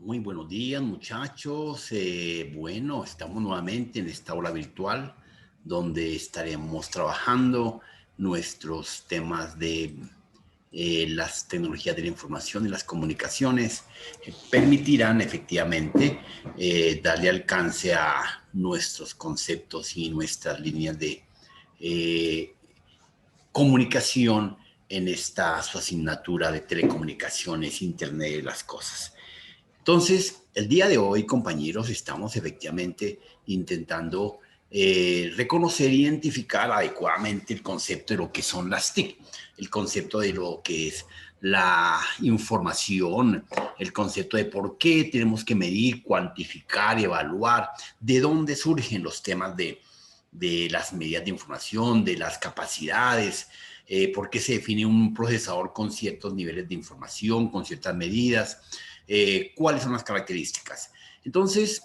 Muy buenos días, muchachos. Bueno, estamos nuevamente en esta aula virtual donde estaremos trabajando nuestros temas de las tecnologías de la información y las comunicaciones que permitirán efectivamente darle alcance a nuestros conceptos y nuestras líneas de eh, comunicación en esta su asignatura de telecomunicaciones, Internet de las cosas. Entonces, el día de hoy, compañeros, estamos efectivamente intentando reconocer e identificar adecuadamente el concepto de lo que son las TIC, el concepto de lo que es la información, el concepto de por qué tenemos que medir, cuantificar, evaluar, de dónde surgen los temas de las medidas de información, de las capacidades, por qué se define un procesador con ciertos niveles de información, con ciertas medidas, cuáles son las características. Entonces,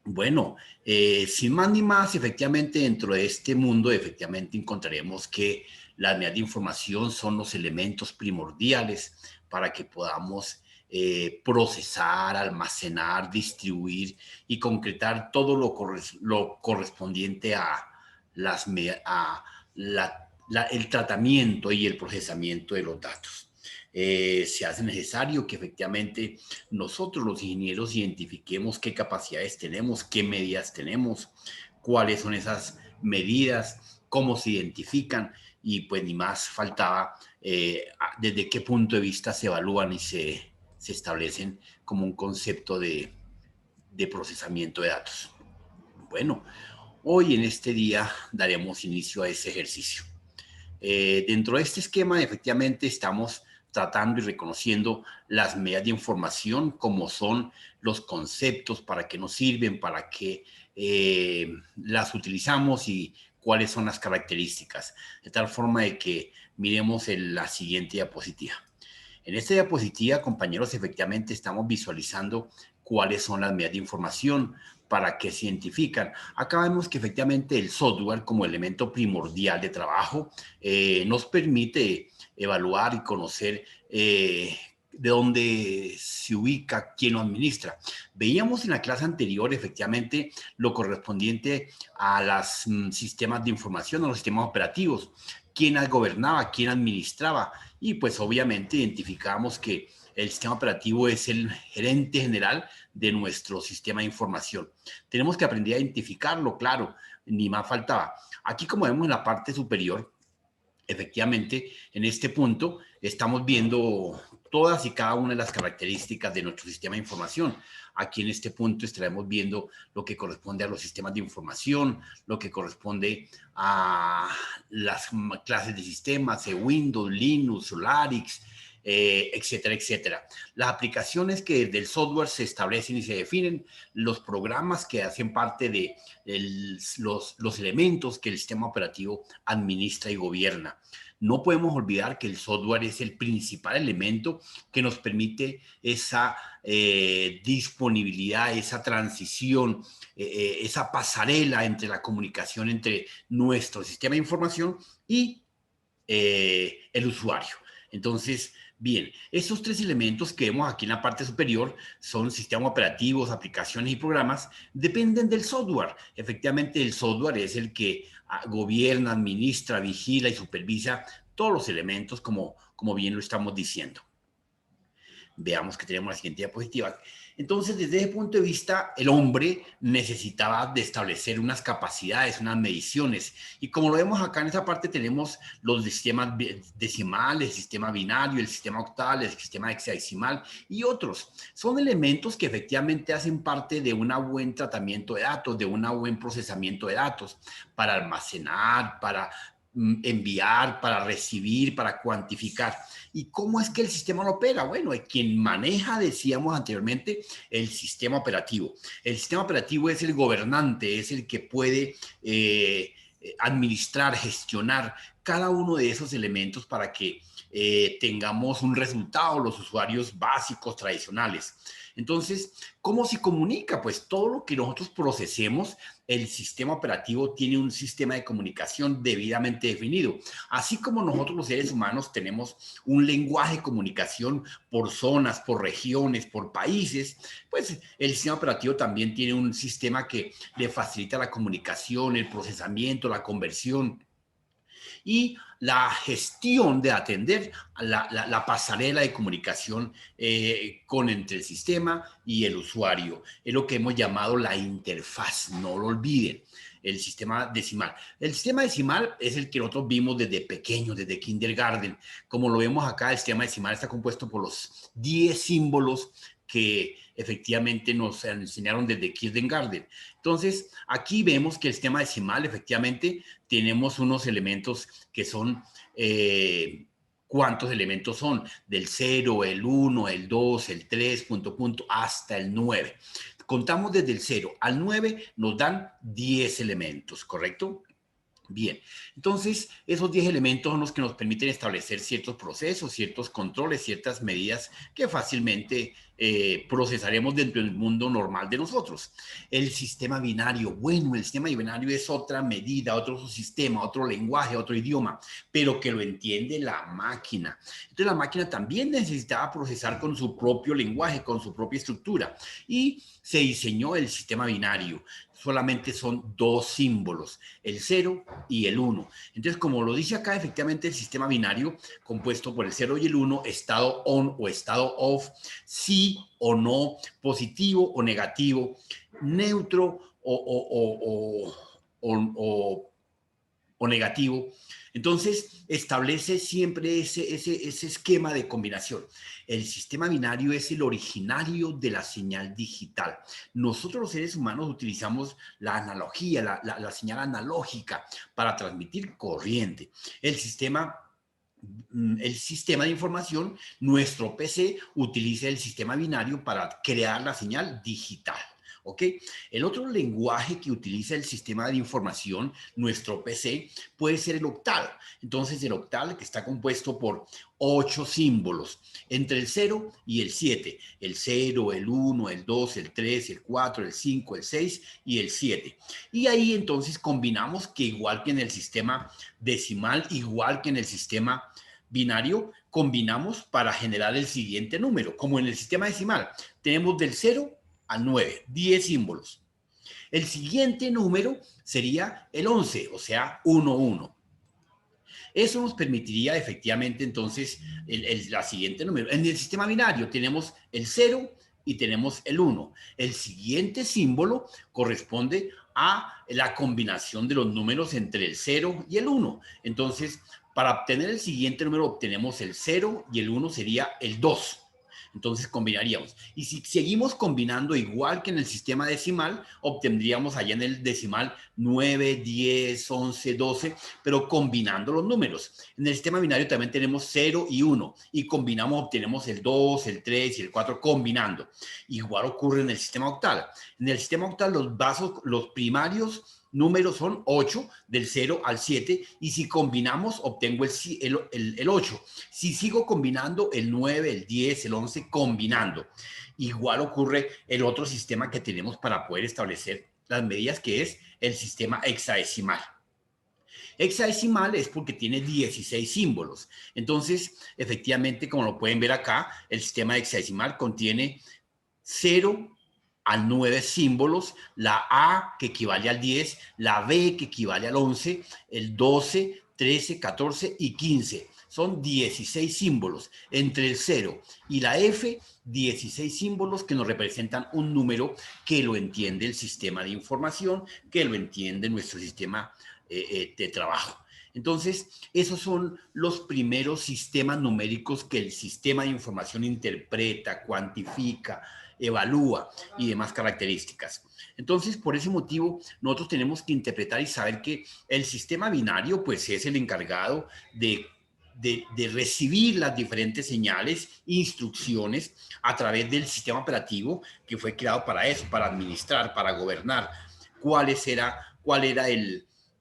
bueno, sin más ni más, efectivamente, dentro de este mundo, efectivamente encontraremos que las medidas de información son los elementos primordiales para que podamos procesar, almacenar, distribuir y concretar todo lo correspondiente a, el tratamiento y el procesamiento de los datos. Se hace necesario que efectivamente nosotros los ingenieros identifiquemos qué capacidades tenemos, qué medidas tenemos, cuáles son esas medidas, cómo se identifican y pues ni más faltaba desde qué punto de vista se evalúan y se establecen como un concepto de procesamiento de datos. Bueno, hoy en este día daremos inicio a ese ejercicio. Dentro de este esquema, efectivamente, estamos tratando y reconociendo las medidas de información, como son los conceptos, para qué nos sirven, para qué las utilizamos y cuáles son las características, de tal forma de que miremos en la siguiente diapositiva. En esta diapositiva, compañeros, efectivamente estamos visualizando cuáles son las medidas de información, para qué se identifican. Acá vemos que efectivamente el software como elemento primordial de trabajo nos permite evaluar y conocer de dónde se ubica, quién lo administra. Veíamos en la clase anterior efectivamente lo correspondiente a los sistemas de información, a los sistemas operativos, quién las gobernaba, quién administraba, y pues obviamente identificamos que el sistema operativo es el gerente general de nuestro sistema de información. Tenemos que aprender a identificarlo, claro, ni más faltaba. Aquí, como vemos en la parte superior, efectivamente, en este punto estamos viendo todas y cada una de las características de nuestro sistema de información. Aquí en este punto estaremos viendo lo que corresponde a los sistemas de información, lo que corresponde a las clases de sistemas, Windows, Linux, Solaris, etcétera, etcétera. Las aplicaciones que del software se establecen y se definen, los programas que hacen parte de los elementos que el sistema operativo administra y gobierna. No podemos olvidar que el software es el principal elemento que nos permite esa disponibilidad, esa transición, esa pasarela entre la comunicación entre nuestro sistema de información y el usuario. Entonces, bien, estos tres elementos que vemos aquí en la parte superior son sistemas operativos, aplicaciones y programas, dependen del software. Efectivamente, el software es el que gobierna, administra, vigila y supervisa todos los elementos, como bien lo estamos diciendo. Veamos que tenemos la siguiente diapositiva. Entonces, desde ese punto de vista, el hombre necesitaba de establecer unas capacidades, unas mediciones. Y como lo vemos acá en esta parte, tenemos los sistemas decimales, el sistema binario, el sistema octal, el sistema hexadecimal y otros. Son elementos que efectivamente hacen parte de un buen tratamiento de datos, de un buen procesamiento de datos, para almacenar, para enviar, para recibir, para cuantificar. ¿Y cómo es que el sistema lo opera? Bueno, quien maneja, decíamos anteriormente, el sistema operativo. El sistema operativo es el gobernante, es el que puede administrar, gestionar cada uno de esos elementos para que tengamos un resultado, los usuarios básicos, tradicionales. Entonces, ¿cómo se comunica? Pues todo lo que nosotros procesemos, el sistema operativo tiene un sistema de comunicación debidamente definido. Así como nosotros los seres humanos tenemos un lenguaje de comunicación por zonas, por regiones, por países, pues el sistema operativo también tiene un sistema que le facilita la comunicación, el procesamiento, la conversión y la gestión de atender a la pasarela de comunicación con entre el sistema y el usuario. Es lo que hemos llamado la interfaz, no lo olviden. El sistema decimal. El sistema decimal es el que nosotros vimos desde pequeños, desde kindergarten. Como lo vemos acá, el sistema decimal está compuesto por los 10 símbolos que efectivamente nos enseñaron desde kindergarten. Entonces, aquí vemos que el sistema decimal, efectivamente, tenemos unos elementos que son, ¿cuántos elementos son? Del 0, el 1, el 2, el 3, punto, punto, hasta el 9. Contamos desde el 0 al 9, nos dan 10 elementos, ¿correcto? Bien, entonces esos 10 elementos son los que nos permiten establecer ciertos procesos, ciertos controles, ciertas medidas que fácilmente procesaremos dentro del mundo normal de nosotros. El sistema binario, bueno, el sistema binario es otra medida, otro sistema, otro lenguaje, otro idioma, pero que lo entiende la máquina. Entonces la máquina también necesitaba procesar con su propio lenguaje, con su propia estructura, y se diseñó el sistema binario. Solamente son dos símbolos, el 0 y el 1. Entonces, como lo dice acá, efectivamente el sistema binario compuesto por el 0 y el 1, estado on o estado off, sí o no, positivo o negativo, neutro o negativo. Entonces, establece siempre ese esquema de combinación. El sistema binario es el originario de la señal digital. Nosotros los seres humanos utilizamos la analogía, la señal analógica para transmitir corriente. El sistema de información, nuestro PC utiliza el sistema binario para crear la señal digital. ¿Ok? El otro lenguaje que utiliza el sistema de información, nuestro PC, puede ser el octal. Entonces, el octal, que está compuesto por 8 símbolos, entre el 0 y el 7. El 0, el 1, el 2, el 3, el 4, el 5, el 6 y el 7. Y ahí entonces combinamos que igual que en el sistema decimal, igual que en el sistema binario, combinamos para generar el siguiente número. Como en el sistema decimal, tenemos del 0 al 9, 10 símbolos. El siguiente número sería el 11, o sea, 1, 1. Eso nos permitiría efectivamente entonces la siguiente número. En el sistema binario tenemos el 0 y tenemos el 1. El siguiente símbolo corresponde a la combinación de los números entre el 0 y el 1. Entonces, para obtener el siguiente número obtenemos el 0 y el 1 sería el 2. Entonces combinaríamos. Y si seguimos combinando igual que en el sistema decimal, obtendríamos allá en el decimal 9, 10, 11, 12, pero combinando los números. En el sistema binario también tenemos 0 y 1 y combinamos, obtenemos el 2, el 3 y el 4 combinando. Igual ocurre en el sistema octal. En el sistema octal los primarios números son 8, del 0 al 7, y si combinamos, obtengo el 8. Si sigo combinando, el 9, el 10, el 11, combinando. Igual ocurre el otro sistema que tenemos para poder establecer las medidas, que es el sistema hexadecimal. Hexadecimal es porque tiene 16 símbolos. Entonces, efectivamente, como lo pueden ver acá, el sistema hexadecimal contiene 0 al 9 símbolos, la A que equivale al 10, la B que equivale al 11, el 12, 13, 14 y 15. Son 16 símbolos. Entre el 0 y la F, 16 símbolos que nos representan un número que lo entiende el sistema de información, que lo entiende nuestro sistema de trabajo. Entonces, esos son los primeros sistemas numéricos que el sistema de información interpreta, cuantifica, evalúa y demás características. Entonces, por ese motivo, nosotros tenemos que interpretar y saber que el sistema binario, pues, es el encargado de recibir las diferentes señales, instrucciones a través del sistema operativo que fue creado para eso, para administrar, para gobernar. ¿Cuál era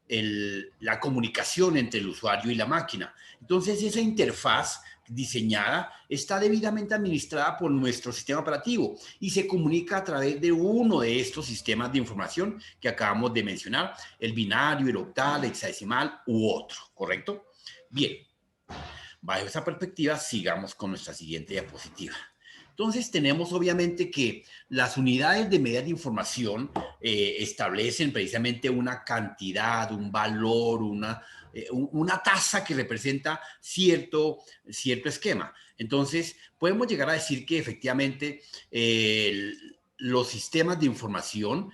la comunicación entre el usuario y la máquina. Entonces, esa interfaz diseñada está debidamente administrada por nuestro sistema operativo y se comunica a través de uno de estos sistemas de información que acabamos de mencionar, el binario, el octal, el hexadecimal u otro, ¿correcto? Bien, bajo esa perspectiva, sigamos con nuestra siguiente diapositiva. Entonces, tenemos obviamente que las unidades de medida de información establecen precisamente una cantidad, un valor, una tasa que representa cierto esquema. Entonces, podemos llegar a decir que efectivamente los sistemas de información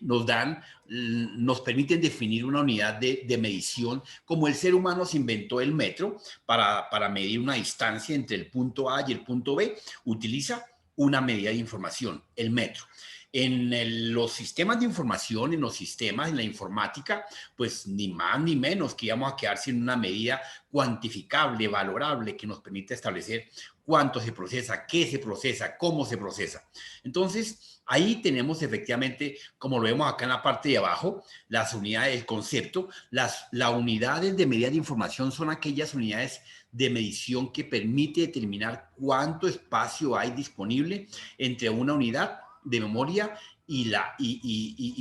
nos permiten definir una unidad de medición, como el ser humano se inventó el metro para medir una distancia entre el punto A y el punto B, utiliza una medida de información, el metro. Los sistemas de información, en los sistemas, en la informática, pues ni más ni menos que íbamos a quedar sin una medida cuantificable, valorable, que nos permite establecer cuánto se procesa, qué se procesa, cómo se procesa. Entonces, ahí tenemos efectivamente, como lo vemos acá en la parte de abajo, las unidades del concepto. Las unidades de medida de información son aquellas unidades de medición que permite determinar cuánto espacio hay disponible entre una unidad de memoria y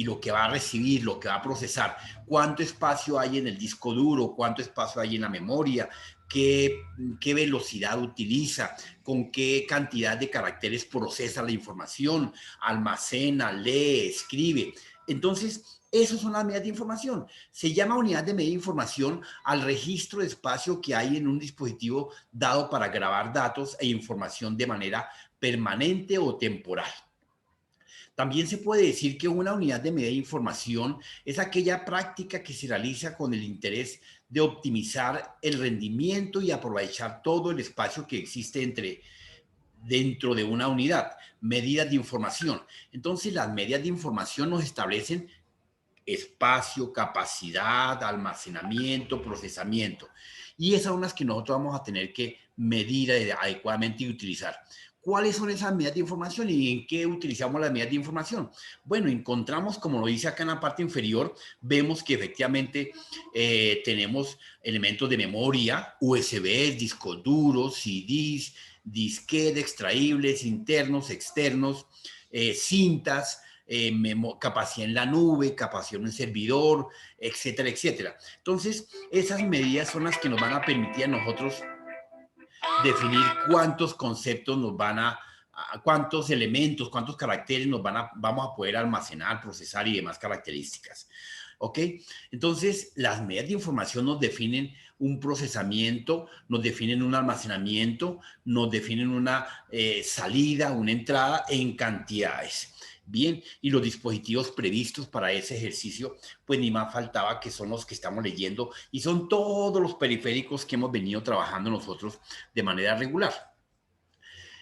lo que va a recibir, lo que va a procesar, cuánto espacio hay en el disco duro, cuánto espacio hay en la memoria, qué velocidad utiliza, con qué cantidad de caracteres procesa la información, almacena, lee, escribe. Entonces, esas son las medidas de información. Se llama unidad de medida de información al registro de espacio que hay en un dispositivo dado para grabar datos e información de manera permanente o temporal. También se puede decir que una unidad de medida de información es aquella práctica que se realiza con el interés de optimizar el rendimiento y aprovechar todo el espacio que existe dentro de una unidad. Medidas de información. Entonces, las medidas de información nos establecen espacio, capacidad, almacenamiento, procesamiento. Y esas son las que nosotros vamos a tener que medir adecuadamente y utilizar. ¿Cuáles son esas medidas de información y en qué utilizamos las medidas de información? Bueno, encontramos, como lo dice acá en la parte inferior, vemos que efectivamente tenemos elementos de memoria, USBs, discos duros, CDs, disquetes extraíbles, internos, externos, cintas, capacidad en la nube, capacidad en el servidor, etcétera, etcétera. Entonces, esas medidas son las que nos van a permitir a nosotros definir cuántos conceptos cuántos elementos, cuántos caracteres vamos a poder almacenar, procesar y demás características. ¿Ok? Entonces, las medidas de información nos definen un procesamiento, nos definen un almacenamiento, nos definen una salida, una entrada en cantidades. Bien, y los dispositivos previstos para ese ejercicio, pues ni más faltaba que son los que estamos leyendo y son todos los periféricos que hemos venido trabajando nosotros de manera regular.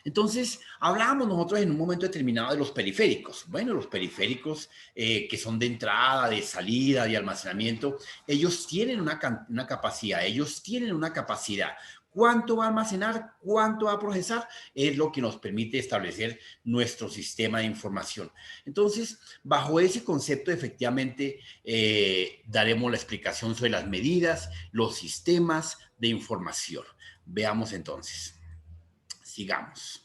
Entonces, hablábamos nosotros en un momento determinado de los periféricos. Bueno, los periféricos que son de entrada, de salida, de almacenamiento, ellos tienen una capacidad, ellos tienen una capacidad. ¿Cuánto va a almacenar? ¿Cuánto va a procesar? Es lo que nos permite establecer nuestro sistema de información. Entonces, bajo ese concepto, efectivamente, daremos la explicación sobre las medidas, los sistemas de información. Veamos entonces. Sigamos.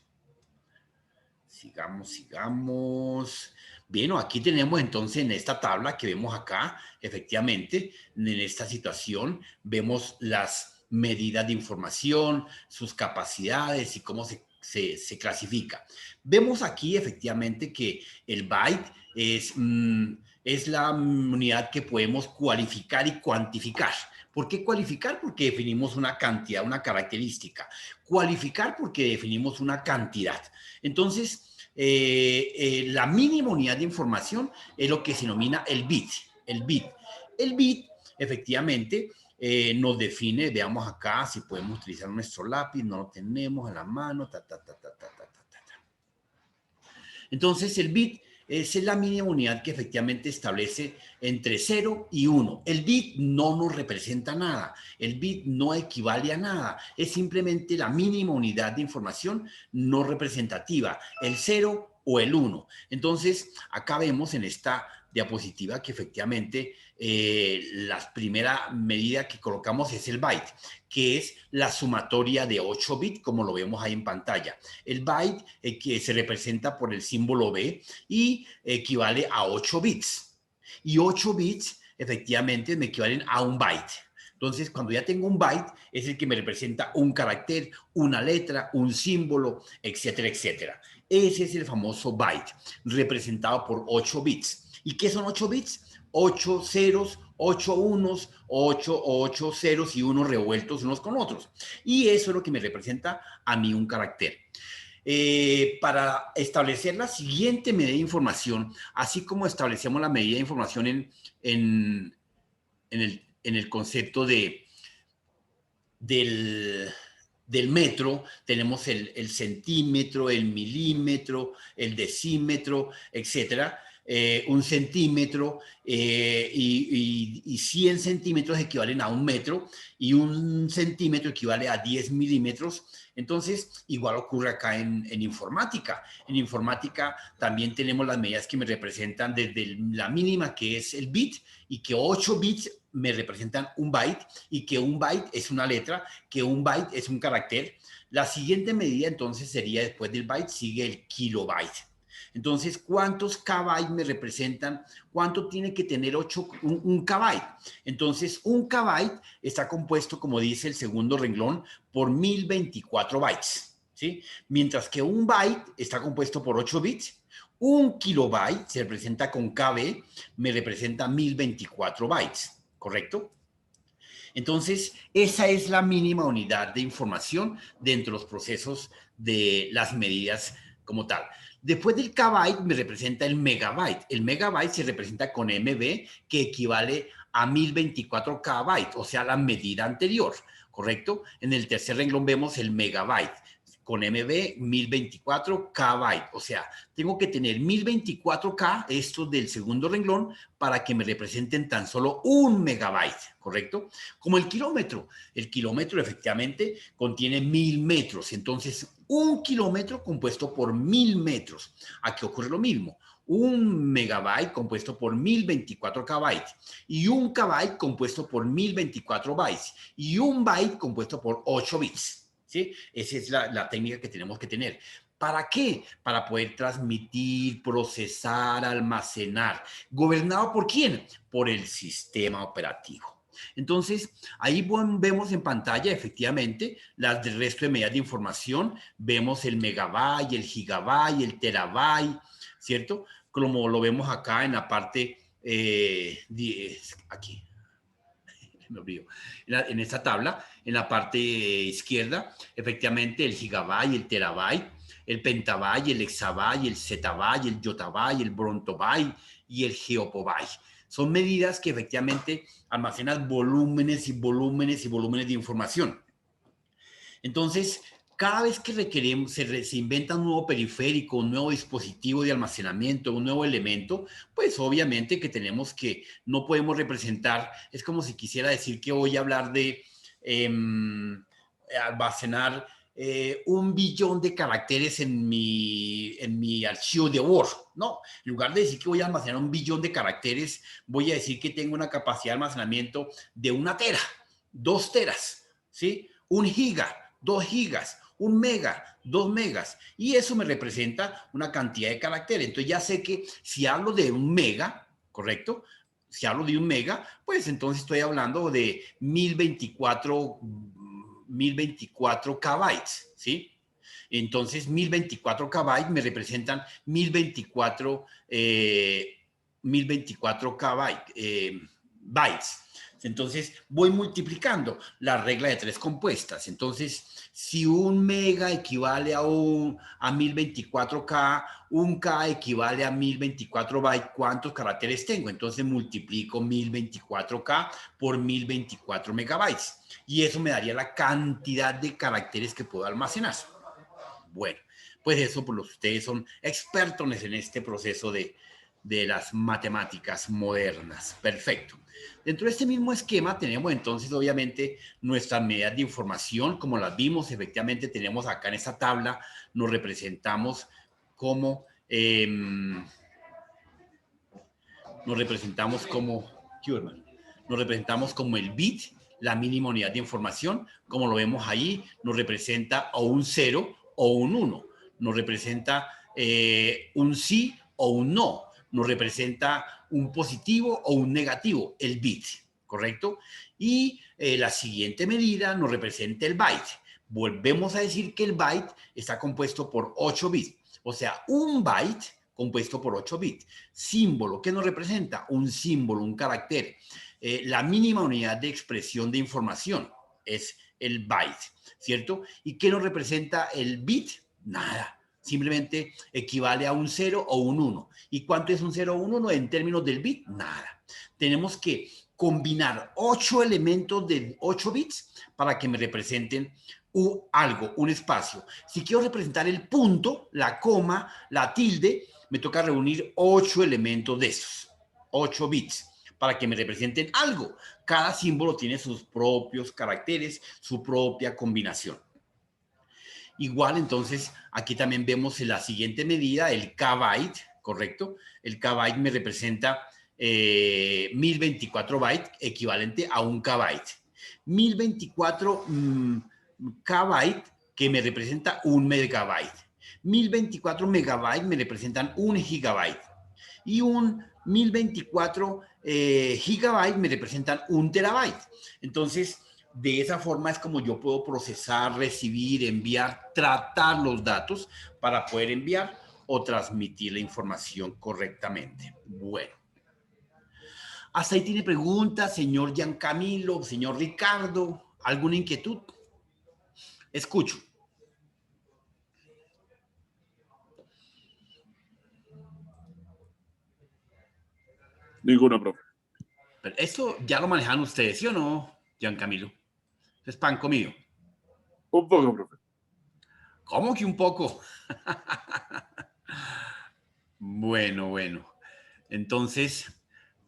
Bien, aquí tenemos entonces en esta tabla que vemos acá, efectivamente, en esta situación, vemos las medidas de información, sus capacidades y cómo se clasifica. Vemos aquí efectivamente que el byte es la unidad que podemos cualificar y cuantificar. ¿Por qué cualificar? Porque definimos una cantidad, una característica. Cualificar porque definimos una cantidad. Entonces, la mínima unidad de información es lo que se denomina el bit. El bit. El bit, efectivamente, nos define, veamos acá si podemos utilizar nuestro lápiz, no lo tenemos a la mano, Entonces, el bit es la mínima unidad que efectivamente establece entre 0 y 1. El bit no nos representa nada. El bit no equivale a nada. Es simplemente la mínima unidad de información no representativa, el 0 o el 1. Entonces, acá vemos en esta diapositiva que efectivamente la primera medida que colocamos es el byte, que es la sumatoria de 8 bits, como lo vemos ahí en pantalla. El byte que se representa por el símbolo B y equivale a 8 bits. Y 8 bits efectivamente me equivalen a un byte. Entonces, cuando ya tengo un byte, es el que me representa un carácter, una letra, un símbolo, etcétera, etcétera. Ese es el famoso byte, representado por 8 bits. ¿Y qué son 8 bits? 8 ceros, 8 unos, 8 ceros y unos revueltos unos con otros. Y eso es lo que me representa a mí un carácter. Para establecer la siguiente medida de información, así como establecemos la medida de información en el concepto del metro, tenemos el centímetro, el milímetro, el decímetro, etcétera. Un centímetro y 100 centímetros equivalen a un metro y un centímetro equivale a 10 milímetros. Entonces, igual ocurre acá en informática. En informática también tenemos las medidas que me representan desde la mínima, que es el bit, y que 8 bits me representan un byte, y que un byte es una letra, que un byte es un carácter. La siguiente medida entonces sería, después del byte, sigue el kilobyte. Entonces, ¿cuántos kbytes me representan? ¿Cuánto tiene que tener un kbyte? Entonces, un kbyte está compuesto, como dice el segundo renglón, por 1024 bytes, ¿sí? Mientras que un byte está compuesto por 8 bits. Un kilobyte se representa con KB, me representa 1024 bytes, ¿correcto? Entonces, esa es la mínima unidad de información dentro de los procesos de las medidas como tal. Después del kbyte me representa el megabyte. El megabyte se representa con MB, que equivale a 1024 kbytes, o sea, la medida anterior, ¿correcto? En el tercer renglón vemos el megabyte con MB 1024 kbyte, o sea, tengo que tener 1024K, esto del segundo renglón, para que me representen tan solo un megabyte, ¿correcto? Como el kilómetro. El kilómetro efectivamente contiene 1000 metros, entonces un kilómetro compuesto por 1000 metros. Aquí ocurre lo mismo. Un megabyte compuesto por 1024 kbytes y un kbyte compuesto por 1024 bytes y un byte compuesto por 8 bits. ¿Sí? Esa es la técnica que tenemos que tener. ¿Para qué? Para poder transmitir, procesar, almacenar. ¿Gobernado por quién? Por el sistema operativo. Entonces, ahí vemos en pantalla efectivamente las del resto de medidas de información. Vemos el megabyte, el gigabyte, el terabyte, ¿cierto? Como lo vemos acá en la parte, aquí, me olvido, en esta tabla, en la parte izquierda, efectivamente el gigabyte, el terabyte, el pentabyte, el hexabyte, el zettabyte, el yottabyte, el brontobyte y el geopobyte. Son medidas que efectivamente almacenan volúmenes y volúmenes y volúmenes de información. Entonces, cada vez que requerimos, se inventa un nuevo periférico, un nuevo dispositivo de almacenamiento, un nuevo elemento, pues obviamente que tenemos que, no podemos representar, es como si quisiera decir que voy a hablar de almacenar 1 billón de caracteres en mi archivo de Word. No, en lugar de decir que voy a almacenar 1 billón de caracteres, voy a decir que tengo una capacidad de almacenamiento de 1 tera, 2 teras, ¿sí? 1 giga, 2 gigas, 1 mega, 2 megas, y eso me representa una cantidad de caracteres. Entonces ya sé que si hablo de 1 mega, ¿correcto? Si hablo de 1 mega, pues entonces estoy hablando de 1024 kbytes, ¿sí? Entonces 1024 kbytes me representan 1024 bytes. Entonces voy multiplicando la regla de 3 compuestas. Entonces, si 1 mega equivale a 1024K, 1K equivale a 1024 bytes, ¿cuántos caracteres tengo? Entonces multiplico 1024K por 1024 megabytes. Y eso me daría la cantidad de caracteres que puedo almacenar. Bueno, pues eso, pues ustedes son expertos en este proceso de las matemáticas modernas. Perfecto. Dentro de este mismo esquema tenemos entonces obviamente nuestras medidas de información, como las vimos, efectivamente tenemos acá en esta tabla, nos representamos como nos representamos como, nos representamos como el bit, la mínima unidad de información, como lo vemos ahí, nos representa o un 0 o un 1, nos representa un sí o un no, nos representa un positivo o un negativo, el bit, ¿correcto? Y la siguiente medida nos representa el byte. Volvemos a decir que el byte está compuesto por 8 bits, o sea, un byte compuesto por 8 bits. Símbolo, ¿qué nos representa? Un símbolo, un carácter. La mínima unidad de expresión de información es el byte, ¿cierto? ¿Y qué nos representa el bit? Nada. Simplemente equivale a un 0 o un 1. ¿Y cuánto es un 0 o un 1 en términos del bit? Nada. Tenemos que combinar 8 elementos de 8 bits para que me representen algo, un espacio. Si quiero representar el punto, la coma, la tilde, me toca reunir 8 elementos de esos, 8 bits, para que me representen algo. Cada símbolo tiene sus propios caracteres, su propia combinación. Igual, entonces, aquí también vemos en la siguiente medida, el kbyte, ¿correcto? El kbyte me representa 1024 bytes, equivalente a un kbyte. 1024 kbyte, que me representa un megabyte. 1024 megabytes me representan un gigabyte. Y un 1024 gigabytes me representan un terabyte. Entonces, de esa forma es como yo puedo procesar, recibir, enviar, tratar los datos para poder enviar o transmitir la información correctamente. Bueno. Hasta ahí tiene preguntas, señor Giancamilo, señor Ricardo. ¿Alguna inquietud? Escucho. Ninguna, profe. Pero esto ya lo manejan ustedes, ¿sí o no, Giancamilo? Es pan comido. Un poco, profe. ¿Cómo que un poco? Bueno. Entonces,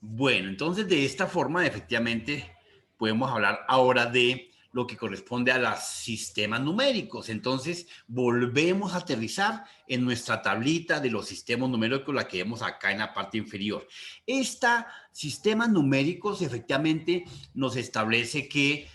de esta forma, efectivamente, podemos hablar ahora de lo que corresponde a los sistemas numéricos. Entonces, volvemos a aterrizar en nuestra tablita de los sistemas numéricos, la que vemos acá en la parte inferior. Sistemas numéricos, efectivamente, nos establece que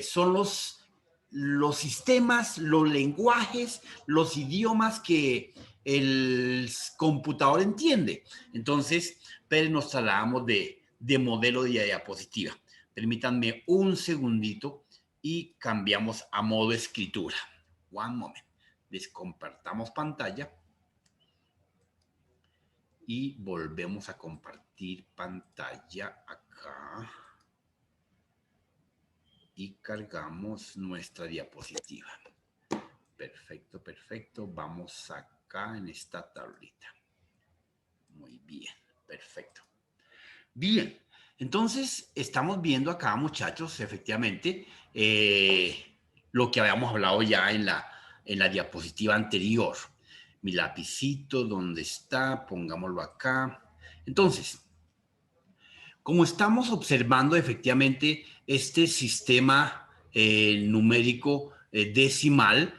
son los sistemas, los lenguajes, los idiomas que el computador entiende. Entonces, pero nos trasladamos de modelo de diapositiva. Permítanme un segundito y cambiamos a modo escritura. One moment. Descompartamos pantalla y volvemos a compartir pantalla acá. Y cargamos nuestra diapositiva. Perfecto. Vamos acá en esta tablita. Muy bien, perfecto. Bien, entonces estamos viendo acá, muchachos, efectivamente, lo que habíamos hablado ya en la diapositiva anterior. Mi lapicito, ¿dónde está? Pongámoslo acá. Entonces, como estamos observando efectivamente este sistema numérico decimal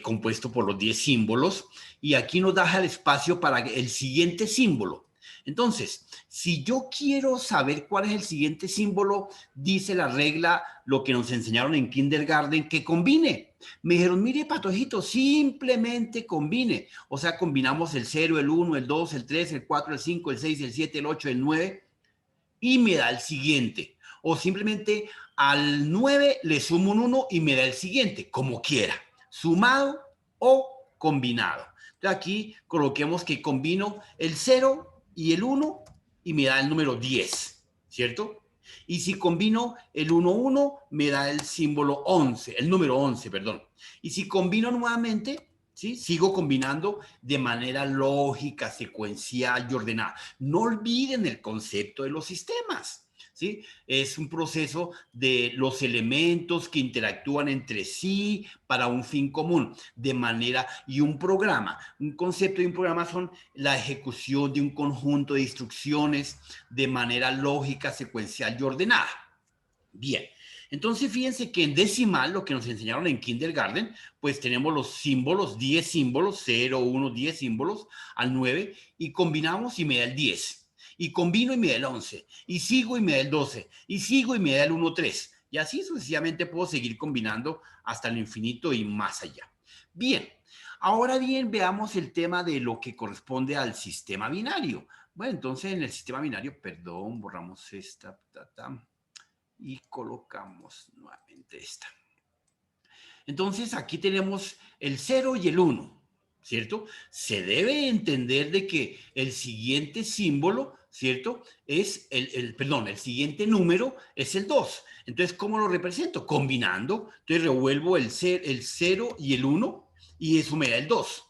compuesto por los 10 símbolos, y aquí nos da el espacio para el siguiente símbolo. Entonces, si yo quiero saber cuál es el siguiente símbolo, dice la regla, lo que nos enseñaron en kindergarten, que combine. Me dijeron, mire, Patojito, simplemente combine. O sea, combinamos el 0, el 1, el 2, el 3, el 4, el 5, el 6, el 7, el 8, el 9, y me da el siguiente. O simplemente al 9 le sumo un 1 y me da el siguiente, como quiera, sumado o combinado. Entonces aquí coloquemos que combino el 0 y el 1 y me da el número 10, ¿cierto? Y si combino el 1, 1, me da el símbolo 11, el número 11, perdón. Y si combino nuevamente, ¿sí? Sigo combinando de manera lógica, secuencial y ordenada. No olviden el concepto de los sistemas, ¿sí? Es un proceso de los elementos que interactúan entre sí para un fin común, de manera, y un programa. Un concepto de un programa son la ejecución de un conjunto de instrucciones de manera lógica, secuencial y ordenada. Bien. Entonces, fíjense que en decimal, lo que nos enseñaron en kindergarten, pues tenemos los símbolos, 10 símbolos, 0, 1, 10 símbolos, al 9, y combinamos y me da el 10. Y combino y me da el 11. Y sigo y me da el 12. Y sigo y me da el 1, 3. Y así sucesivamente puedo seguir combinando hasta el infinito y más allá. Bien, ahora bien, veamos el tema de lo que corresponde al sistema binario. Bueno, entonces en el sistema binario, perdón, borramos esta y colocamos nuevamente esta. Entonces aquí tenemos el 0 y el 1, ¿cierto? Se debe entender de que el siguiente símbolo, ¿cierto? Es el siguiente número es el 2. Entonces, ¿cómo lo represento? Combinando. Entonces revuelvo el 0 y el 1 y eso me da el 2.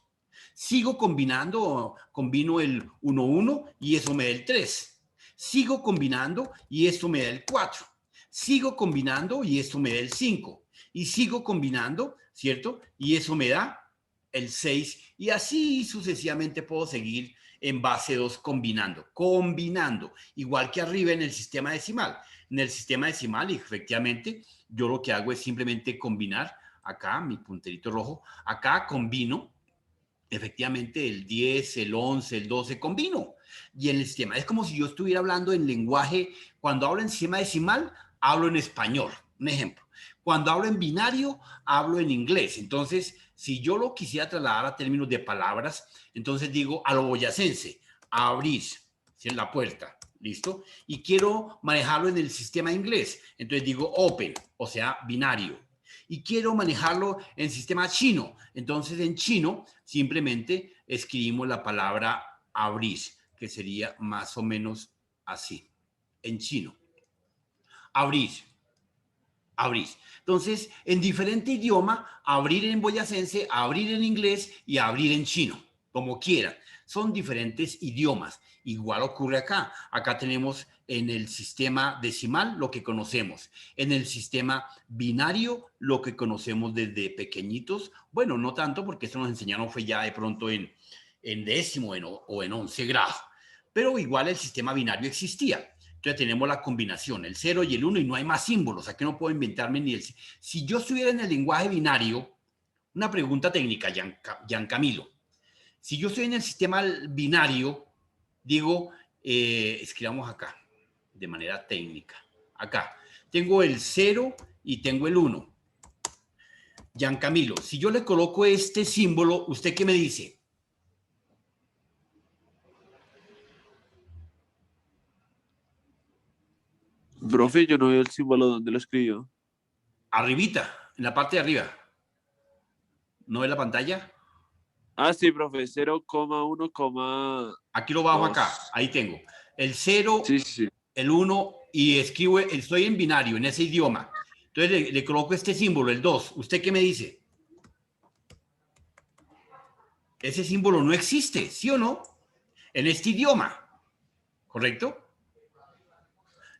Sigo combinando, combino el 1, 1 y eso me da el 3. Sigo combinando y eso me da el 4. Sigo combinando y eso me da el 5. Y sigo combinando, ¿cierto? Y eso me da el 6. Y así sucesivamente puedo seguir en base 2 combinando. Igual que arriba en el sistema decimal. En el sistema decimal, efectivamente, yo lo que hago es simplemente combinar. Acá, mi punterito rojo, acá combino. Efectivamente, el 10, el 11, el 12 combino. Y en el sistema, es como si yo estuviera hablando en lenguaje, cuando hablo en sistema decimal, hablo en español. Un ejemplo. Cuando hablo en binario, hablo en inglés. Entonces, si yo lo quisiera trasladar a términos de palabras, entonces digo a lo boyacense, abrir, ¿sí? La puerta, ¿listo? Y quiero manejarlo en el sistema inglés. Entonces digo open, o sea, binario. Y quiero manejarlo en sistema chino. Entonces, en chino, simplemente escribimos la palabra abrir, que sería más o menos así, en chino. Abrir. Abrir. Entonces, en diferente idioma, abrir en boyacense, abrir en inglés y abrir en chino, como quieran. Son diferentes idiomas. Igual ocurre acá. Acá tenemos en el sistema decimal lo que conocemos. En el sistema binario lo que conocemos desde pequeñitos. Bueno, no tanto porque eso nos enseñaron fue ya de pronto en décimo o en 11 grado. Pero igual el sistema binario existía. Entonces tenemos la combinación, el 0 y el 1 y no hay más símbolos. Aquí no puedo inventarme ni el... Si yo estuviera en el lenguaje binario, una pregunta técnica, Gian Camilo. Si yo estoy en el sistema binario, digo, escribamos acá, de manera técnica. Acá, tengo el 0 y tengo el 1. Gian Camilo, si yo le coloco este símbolo, ¿usted qué me dice? Profe, yo no veo el símbolo donde lo escribió. Arribita, en la parte de arriba. ¿No ve la pantalla? Ah, sí, profe, 0,1,2. Aquí lo bajo acá, ahí tengo. El 0, Sí, sí, sí. el 1 y escribo, estoy en binario, en ese idioma. Entonces le coloco este símbolo, el 2. ¿Usted qué me dice? Ese símbolo no existe, ¿sí o no? En este idioma, ¿correcto?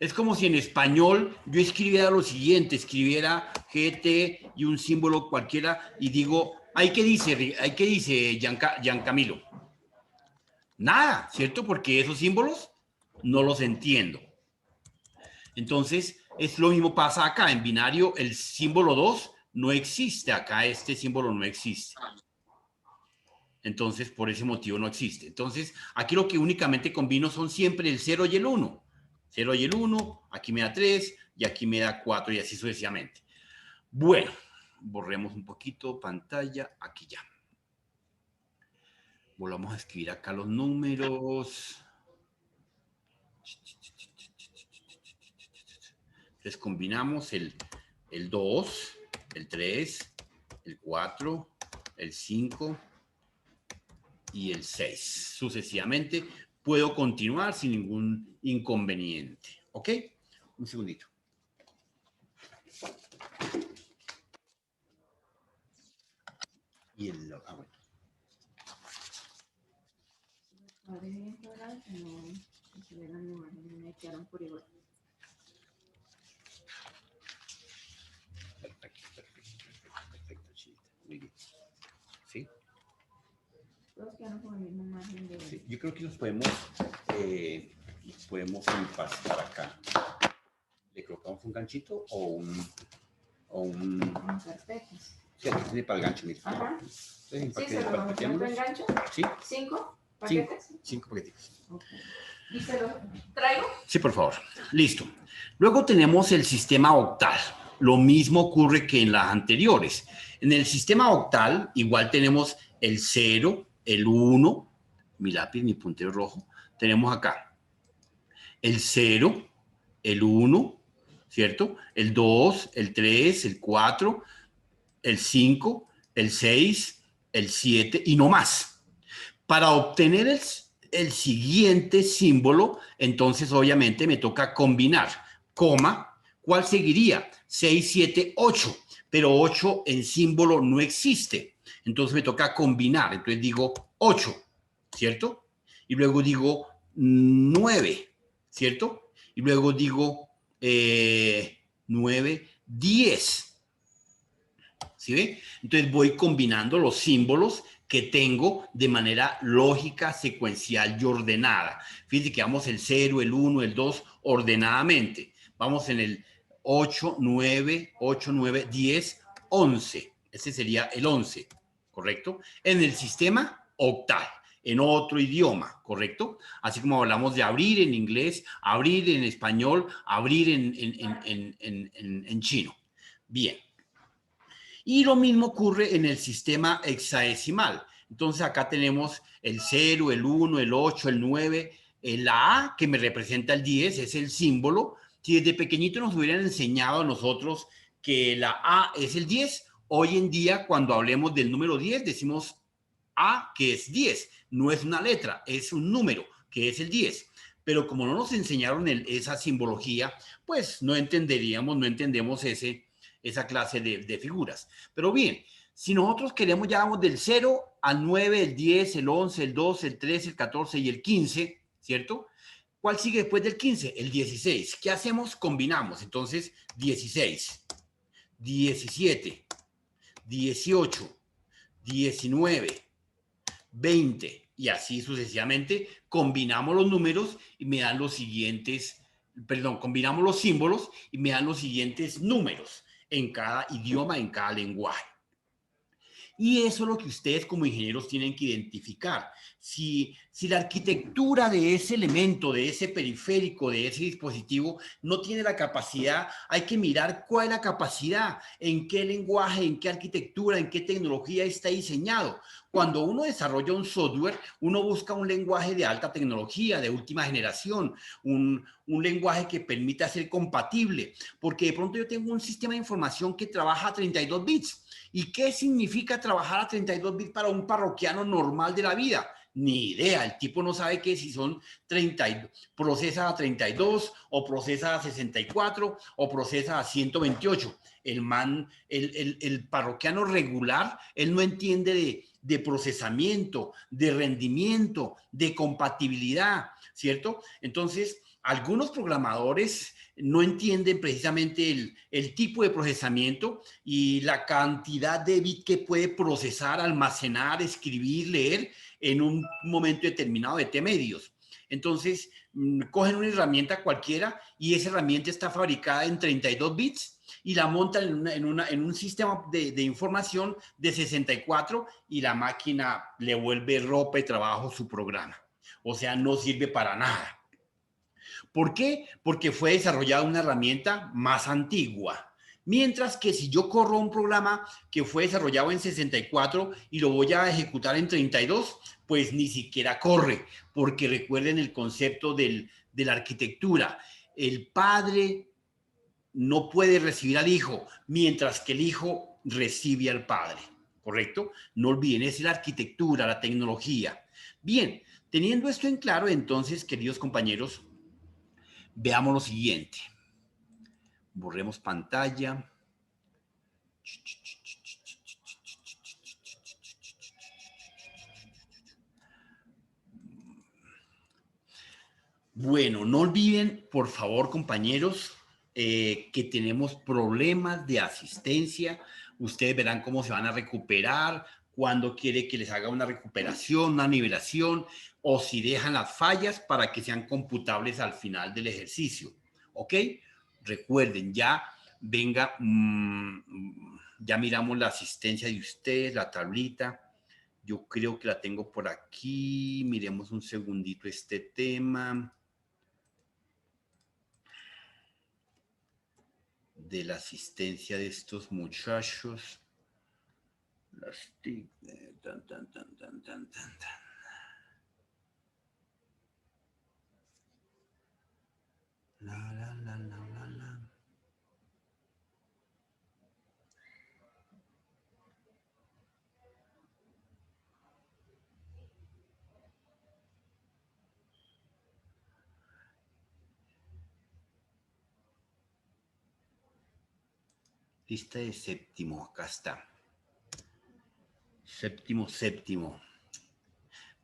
Es como si en español yo escribiera lo siguiente, escribiera GT y un símbolo cualquiera y digo, ¿ahí qué dice Gian Camilo? Nada, ¿cierto? Porque esos símbolos no los entiendo. Entonces, es lo mismo pasa acá. En binario, el símbolo 2 no existe. Acá este símbolo no existe. Entonces, por ese motivo no existe. Entonces, aquí lo que únicamente combino son siempre el 0 y el 1. 0 y el 1, aquí me da 3 y aquí me da 4 y así sucesivamente. Bueno, borremos un poquito pantalla, aquí ya. Volvamos a escribir acá los números. Entonces combinamos el 2, el 3, el 4, el 5 y el 6. Sucesivamente puedo continuar sin ningún inconveniente. ¿Ok? Un segundito. Y el... Ah, bueno. Perfecto, Chita. Muy bien. ¿Sí? Sí, yo creo que los podemos empastar acá. ¿Le colocamos un ganchito o un carpetas? Sí, aquí tiene para el gancho, mira. Ajá. Entonces, Sí, se lo vamos a poner el gancho. ¿Sí? 5 paquetes. 5 paquetitos. Okay. ¿Listo? ¿Traigo? Sí, por favor. Listo. Luego tenemos el sistema octal. Lo mismo ocurre que en las anteriores. En el sistema octal igual tenemos el 0, el 1, mi lápiz, mi puntero rojo. Tenemos acá el 0, el 1, ¿cierto? El 2, el 3, el 4, el 5, el 6, el 7 y no más. Para obtener el siguiente símbolo, entonces obviamente me toca combinar, coma, ¿cuál seguiría? 6, 7, 8, pero 8 en símbolo no existe. Entonces me toca combinar, entonces digo 8, ¿cierto? Y luego digo 9, ¿cierto? Y luego digo 9, 10. ¿Sí ve? Entonces voy combinando los símbolos que tengo de manera lógica, secuencial y ordenada. Fíjense que vamos el 0, el 1, el 2 ordenadamente. Vamos en el 8, 9, 8, 9, 10, 11. Ese sería el 11, ¿correcto? En el sistema octal, en otro idioma, ¿correcto? Así como hablamos de abrir en inglés, abrir en español, abrir en chino. Bien. Y lo mismo ocurre en el sistema hexadecimal. Entonces acá tenemos el 0, el 1, el 8, el 9, la A que me representa el 10, es el símbolo. Si desde pequeñito nos hubieran enseñado a nosotros que la A es el 10, hoy en día cuando hablemos del número 10 decimos A que es 10, no es una letra, es un número que es el 10. Pero como no nos enseñaron esa simbología, pues no entenderíamos, no entendemos esa clase de figuras. Pero bien, si nosotros queremos, ya vamos del 0 al 9, el 10, el 11, el 12, el 13, el 14 y el 15, ¿cierto? ¿Cuál sigue después del 15? El 16. ¿Qué hacemos? Combinamos. Entonces, 16, 17, 18, 19, 20 y así sucesivamente. Combinamos los números y me dan los siguientes, perdón, combinamos los símbolos y me dan los siguientes números en cada idioma, en cada lenguaje. Y eso es lo que ustedes como ingenieros tienen que identificar. Si la arquitectura de ese elemento, de ese periférico, de ese dispositivo no tiene la capacidad, hay que mirar cuál es la capacidad, en qué lenguaje, en qué arquitectura, en qué tecnología está diseñado. Cuando uno desarrolla un software, uno busca un lenguaje de alta tecnología, de última generación, un lenguaje que permita ser compatible, porque de pronto yo tengo un sistema de información que trabaja a 32 bits. ¿Y qué significa trabajar a 32 bits para un parroquiano normal de la vida? Ni idea, el tipo no sabe que si son 30, procesa a 32 o procesa a 64 o procesa a 128. El parroquiano regular, él no entiende de procesamiento, de rendimiento, de compatibilidad, ¿cierto? Entonces, algunos programadores no entienden precisamente el tipo de procesamiento y la cantidad de bits que puede procesar, almacenar, escribir, leer en un momento determinado de T-medios. Entonces, cogen una herramienta cualquiera y esa herramienta está fabricada en 32 bits y la montan en un sistema de información de 64 y la máquina le vuelve ropa y trabajo su programa. O sea, no sirve para nada. ¿Por qué? Porque fue desarrollada una herramienta más antigua. Mientras que si yo corro un programa que fue desarrollado en 64 y lo voy a ejecutar en 32, pues ni siquiera corre, porque recuerden el concepto de la arquitectura. El padre no puede recibir al hijo, mientras que el hijo recibe al padre, ¿correcto? No olviden, es la arquitectura, la tecnología. Bien, teniendo esto en claro, entonces, queridos compañeros, veamos lo siguiente. Borremos pantalla. Bueno, no olviden, por favor, compañeros, que tenemos problemas de asistencia. Ustedes verán cómo se van a recuperar, cuándo quiere que les haga una recuperación, una nivelación, o si dejan las fallas para que sean computables al final del ejercicio. ¿Ok? Recuerden, ya venga, ya miramos la asistencia de ustedes, la tablita. Yo creo que la tengo por aquí. Miremos un segundito este tema. de la asistencia de estos muchachos. Las TIC, tan, tan, tan, tan, tan, tan, tan. La, la, la, la, la, la. Lista de séptimo, acá está. Séptimo.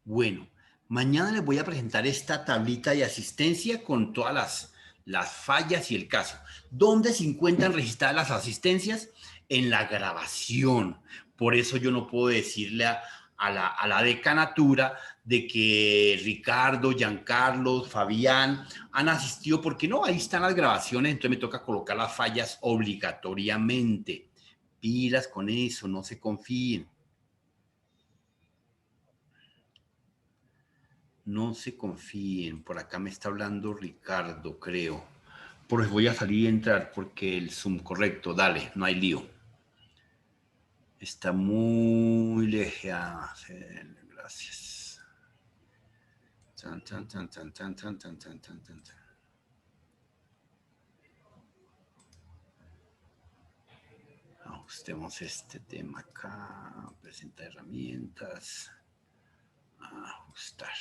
Bueno, mañana les voy a presentar esta tablita de asistencia con todas las fallas y el caso. ¿Dónde se encuentran registradas las asistencias? En la grabación. Por eso yo no puedo decirle a la decanatura de que Ricardo, Giancarlo, Fabián han asistido, porque no, ahí están las grabaciones, entonces me toca colocar las fallas obligatoriamente. Pilas con eso, no se confíen. No se confíen, por acá me está hablando Ricardo, creo. Pues voy a salir y entrar porque el Zoom, correcto, dale, no hay lío. Está muy lejos. Gracias. Tan, tan, tan, tan, tan, tan, tan, tan, tan, tan. Ajustemos este tema acá. Presenta herramientas. Ajustar.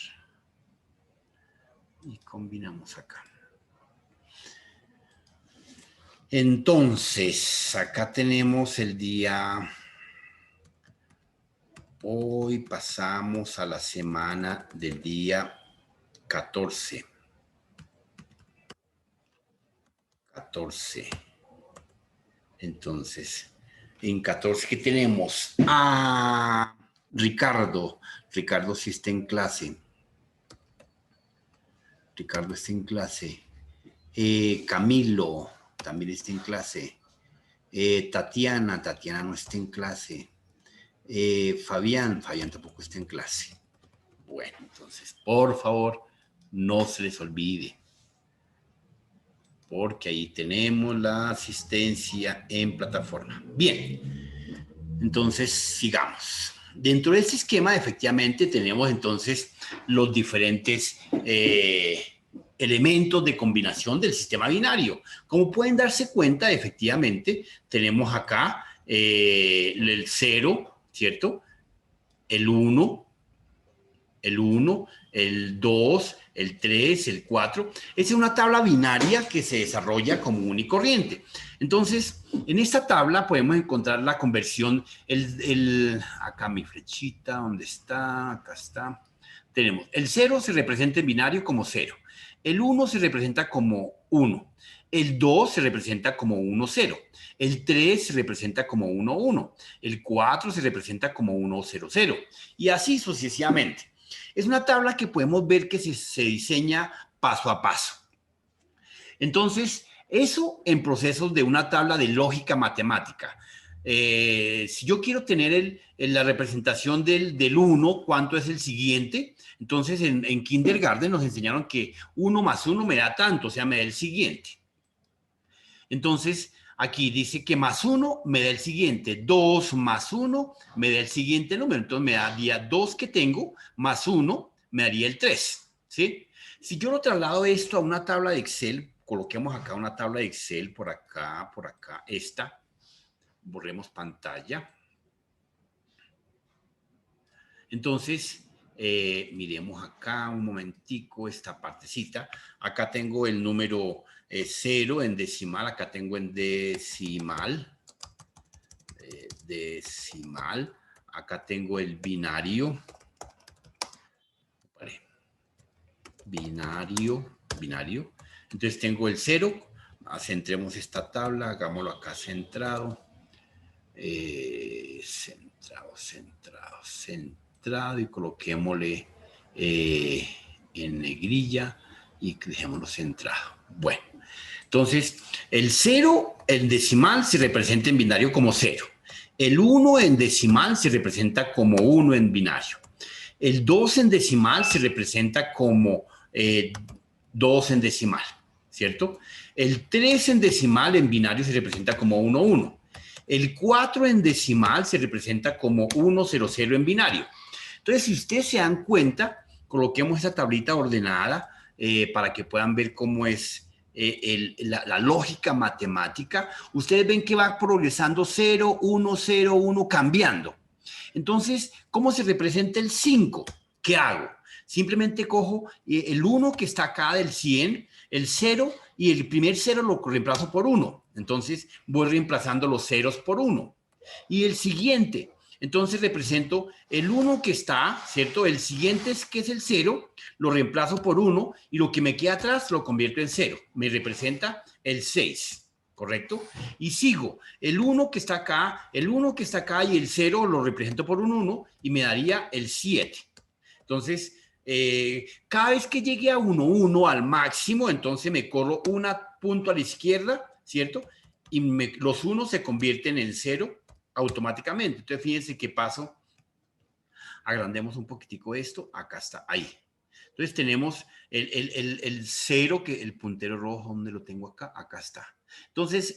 Y combinamos acá. Entonces, acá tenemos el día. Hoy pasamos a la semana del día 14. 14. Entonces, en 14, ¿qué tenemos? Ricardo. Ricardo sí está en clase. Ricardo está en clase. Camilo también está en clase. Tatiana no está en clase. Fabián tampoco está en clase. Bueno, entonces, por favor, no se les olvide, porque ahí tenemos la asistencia en plataforma. Bien, entonces sigamos. Dentro de este esquema, efectivamente, tenemos entonces los diferentes elementos de combinación del sistema binario. Como pueden darse cuenta, efectivamente, tenemos acá el 0, ¿cierto? El 1, el 2, el 3, el 4. Esa es una tabla binaria que se desarrolla común y corriente. Entonces, en esta tabla podemos encontrar la conversión, acá mi flechita, ¿dónde está? Acá está. Tenemos, el 0 se representa en binario como 0. El 1 se representa como 1. El 2 se representa como 1, 0. El 3 se representa como 1, 1. El 4 se representa como 1, 0, 0. Y así sucesivamente. Es una tabla que podemos ver que se diseña paso a paso. Entonces, eso en procesos de una tabla de lógica matemática. Si yo quiero tener la representación del 1, ¿cuánto es el siguiente? Entonces, en kindergarten nos enseñaron que 1 más 1 me da tanto, o sea, me da el siguiente. Entonces, aquí dice que más 1 me da el siguiente, 2 más 1 me da el siguiente número, entonces me daría 2 que tengo, más 1 me daría el 3, ¿sí? Si yo lo traslado esto a una tabla de Excel, coloquemos acá una tabla de Excel, por acá, esta, borremos pantalla. Entonces, miremos acá un momentico esta partecita. Acá tengo el número 0 en decimal, acá tengo en decimal. Acá tengo el binario. Vale. Binario. Entonces tengo el 0. Centremos esta tabla, hagámoslo acá centrado. Centrado y coloquémosle en negrilla y dejémoslo centrado. Bueno, entonces el 0 en decimal se representa en binario como 0. El 1 en decimal se representa como 1 en binario. El 2 en decimal se representa como 2 en decimal, ¿cierto? El 3 en decimal en binario se representa como 1, 1. El 4 en decimal se representa como 1, 0, 0 en binario. Entonces, si ustedes se dan cuenta, coloquemos esa tablita ordenada para que puedan ver cómo es la lógica matemática. Ustedes ven que va progresando 0, 1, 0, 1, cambiando. Entonces, ¿cómo se representa el 5? ¿Qué hago? Simplemente cojo el 1 que está acá del 100, el 0, y el primer 0 lo reemplazo por 1. Entonces, voy reemplazando los ceros por 1. Y el siguiente, entonces represento el 1 que está, ¿cierto? El siguiente es que es el 0, lo reemplazo por 1 y lo que me queda atrás lo convierto en 0. Me representa el 6. ¿Correcto? Y sigo, el 1 que está acá, el 1 que está acá y el 0 lo represento por un 1 y me daría el 7. Entonces, cada vez que llegue a 1, 1 al máximo, entonces me corro un punto a la izquierda, ¿cierto? Y los 1 se convierten en 0 automáticamente. Entonces, fíjense qué paso. Agrandemos un poquitico esto. Acá está, ahí. Entonces, tenemos el 0, que el puntero rojo, ¿dónde lo tengo acá? Acá está. Entonces,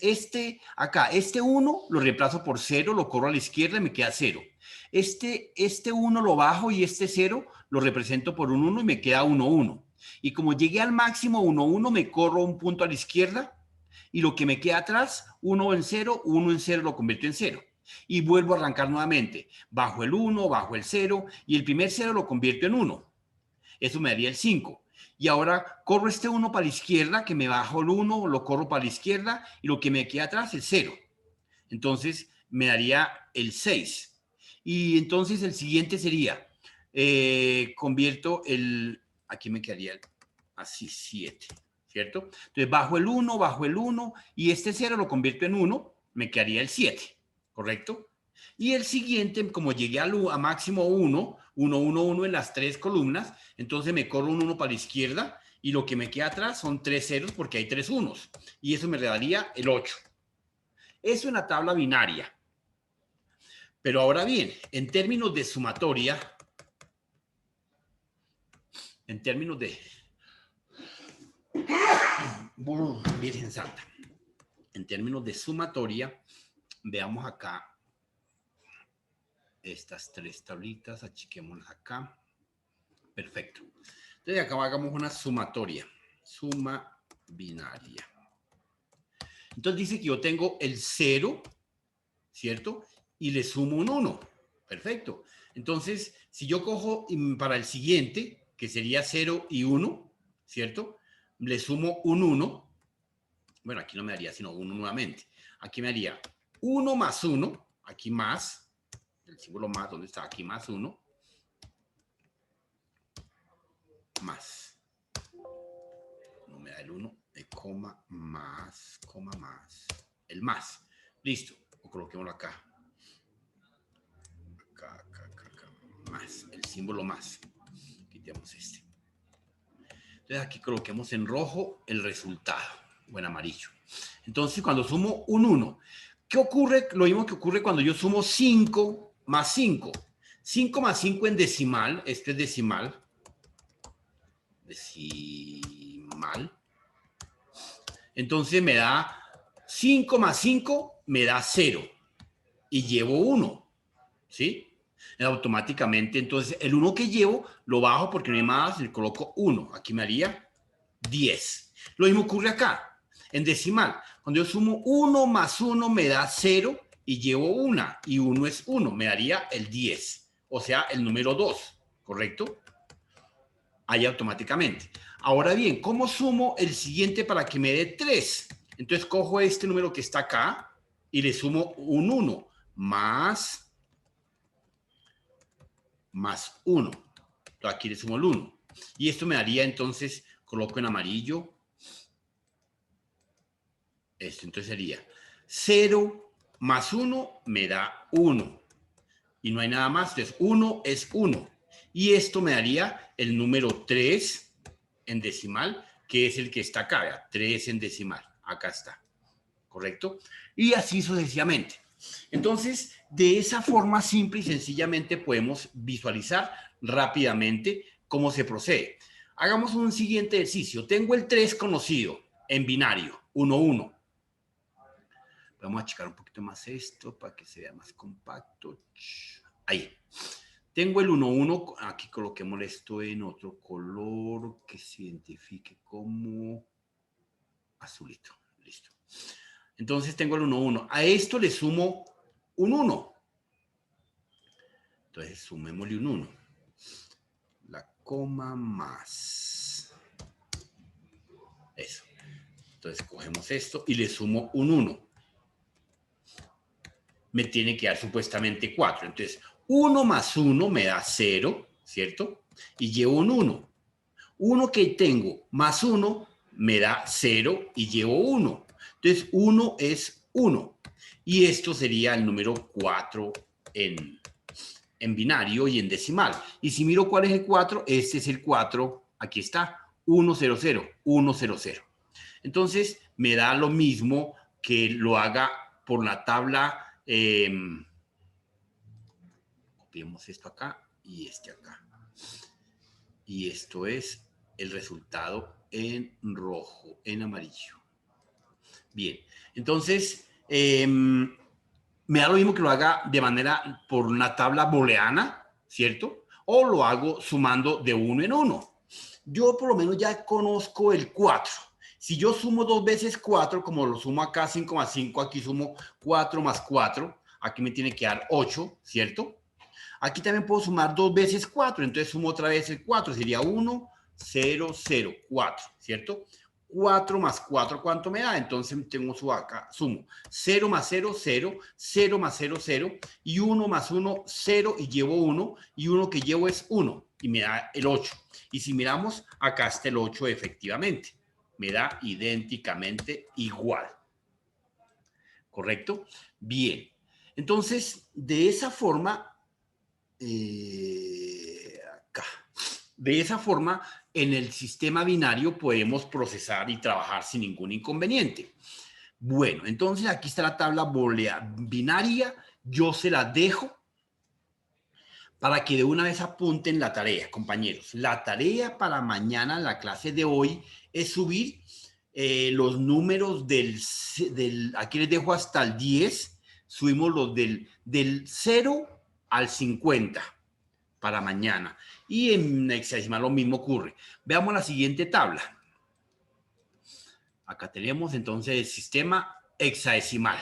acá, este 1 lo reemplazo por 0, lo corro a la izquierda y me queda 0. Este 1 lo bajo y este 0 lo represento por un 1 y me queda 1, 1. Y como llegué al máximo 1, 1, me corro un punto a la izquierda y lo que me queda atrás, 1 en 0, 1 en 0 lo convierto en 0. Y vuelvo a arrancar nuevamente. Bajo el 1, bajo el 0 y el primer 0 lo convierto en 1. Eso me daría el 5. Y ahora corro este 1 para la izquierda, que me bajo el 1, lo corro para la izquierda, y lo que me queda atrás es 0. Entonces me daría el 6. Y entonces el siguiente sería, convierto aquí me quedaría así 7, ¿cierto? Entonces bajo el 1, y este 0 lo convierto en 1, me quedaría el 7, ¿correcto? Y el siguiente, como llegué a máximo 1, 1, 1, 1 en las 3 columnas, entonces me corro un 1 para la izquierda y lo que me queda atrás son 3 ceros porque hay 3 unos. Y eso me daría el 8. Eso en la tabla binaria. Pero ahora bien, en términos de sumatoria, en términos de... Virgen Santa. En términos de sumatoria, veamos acá estas 3 tablitas, achiquémoslas acá. Perfecto. Entonces acá hagamos una sumatoria. Suma binaria. Entonces dice que yo tengo el 0, ¿cierto? Y le sumo un 1. Perfecto. Entonces, si yo cojo para el siguiente, que sería 0 y 1, ¿cierto? Le sumo un 1. Bueno, aquí no me daría sino 1 nuevamente. Aquí me haría 1 más 1, aquí más, el símbolo más, ¿dónde está? Aquí más 1. Más. No me da el 1, coma más, el más. Listo, o coloquémoslo acá. Acá, más, el símbolo más. Quitemos este. Entonces aquí coloquemos en rojo el resultado, o en amarillo. Entonces cuando sumo un 1, ¿qué ocurre? Lo mismo que ocurre cuando yo sumo 5 más 5. 5 más 5 en decimal, este es decimal. Entonces me da 5 más 5, me da 0. Y llevo 1, ¿sí? Automáticamente, entonces, el 1 que llevo, lo bajo porque no hay más, le coloco 1. Aquí me haría 10. Lo mismo ocurre acá, en decimal. Cuando yo sumo 1 más 1, me da 0 y llevo 1. Y 1 es 1, me daría el 10. O sea, el número 2, ¿correcto? Ahí automáticamente. Ahora bien, ¿cómo sumo el siguiente para que me dé 3? Entonces cojo este número que está acá y le sumo un 1 más 1. Entonces aquí le sumo el 1. Y esto me daría entonces, coloco en amarillo. Esto entonces sería 0 más 1 me da 1. Y no hay nada más. Entonces 1 es 1. Y esto me daría el número 3 en decimal, que es el que está acá, ¿verdad? 3 en decimal, acá está, ¿correcto? Y así sucesivamente. Entonces, de esa forma simple y sencillamente podemos visualizar rápidamente cómo se procede. Hagamos un siguiente ejercicio. Tengo el 3 conocido en binario, 1, 1. Vamos a checar un poquito más esto para que se vea más compacto. Ahí. Tengo el 1, 1. Aquí coloquemos esto en otro color que se identifique como azulito. Listo. Entonces tengo el 1, 1. A esto le sumo un 1. Entonces sumémosle un 1. La coma más. Eso. Entonces cogemos esto y le sumo un 1. Me tiene que dar supuestamente 4. Entonces, 1 más 1 me da 0, ¿cierto? Y llevo un 1. 1 que tengo más 1 me da 0 y llevo 1. Entonces, 1 es 1. Y esto sería el número 4 en binario y en decimal. Y si miro cuál es el 4, este es el 4. Aquí está, 1, 0, 0, 1, 0, 0. Entonces, me da lo mismo que lo haga por la tabla. Copiemos esto acá y este acá. Y esto es el resultado en rojo, en amarillo. Bien, entonces me da lo mismo que lo haga de manera por una tabla booleana, ¿cierto? O lo hago sumando de 1 en 1. Yo por lo menos ya conozco el 4. Si yo sumo 2 veces 4, como lo sumo acá 5 más 5, aquí sumo 4 más 4, aquí me tiene que dar 8, ¿cierto? Aquí también puedo sumar 2 veces 4, entonces sumo otra vez el 4, sería 1, 0, 0, 4, ¿cierto? 4 más 4, ¿cuánto me da? Entonces tengo su acá, sumo 0 más 0, 0, 0 más 0, 0, y 1 más 1, 0, y llevo 1, y 1 que llevo es 1, y me da el 8. Y si miramos, acá está el 8 efectivamente. Me da idénticamente igual. ¿Correcto? Bien. Entonces, de esa forma, acá. De esa forma, en el sistema binario podemos procesar y trabajar sin ningún inconveniente. Bueno, entonces aquí está la tabla binaria. Yo se la dejo para que de una vez apunten la tarea, compañeros. La tarea para mañana, la clase de hoy, es subir los números aquí les dejo hasta el 10, subimos los del 0 al 50 para mañana. Y en hexadecimal lo mismo ocurre. Veamos la siguiente tabla. Acá tenemos entonces el sistema hexadecimal.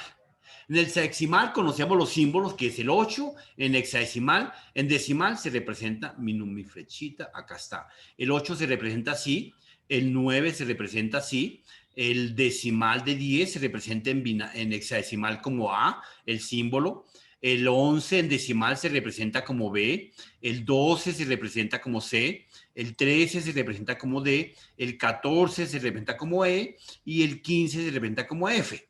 En el hexadecimal conocemos los símbolos, que es el 8, en hexadecimal, en decimal se representa, mi flechita, acá está. El 8 se representa así, el 9 se representa así, el decimal de 10 se representa en hexadecimal como A, el símbolo. El 11 en decimal se representa como B, el 12 se representa como C, el 13 se representa como D, el 14 se representa como E y el 15 se representa como F.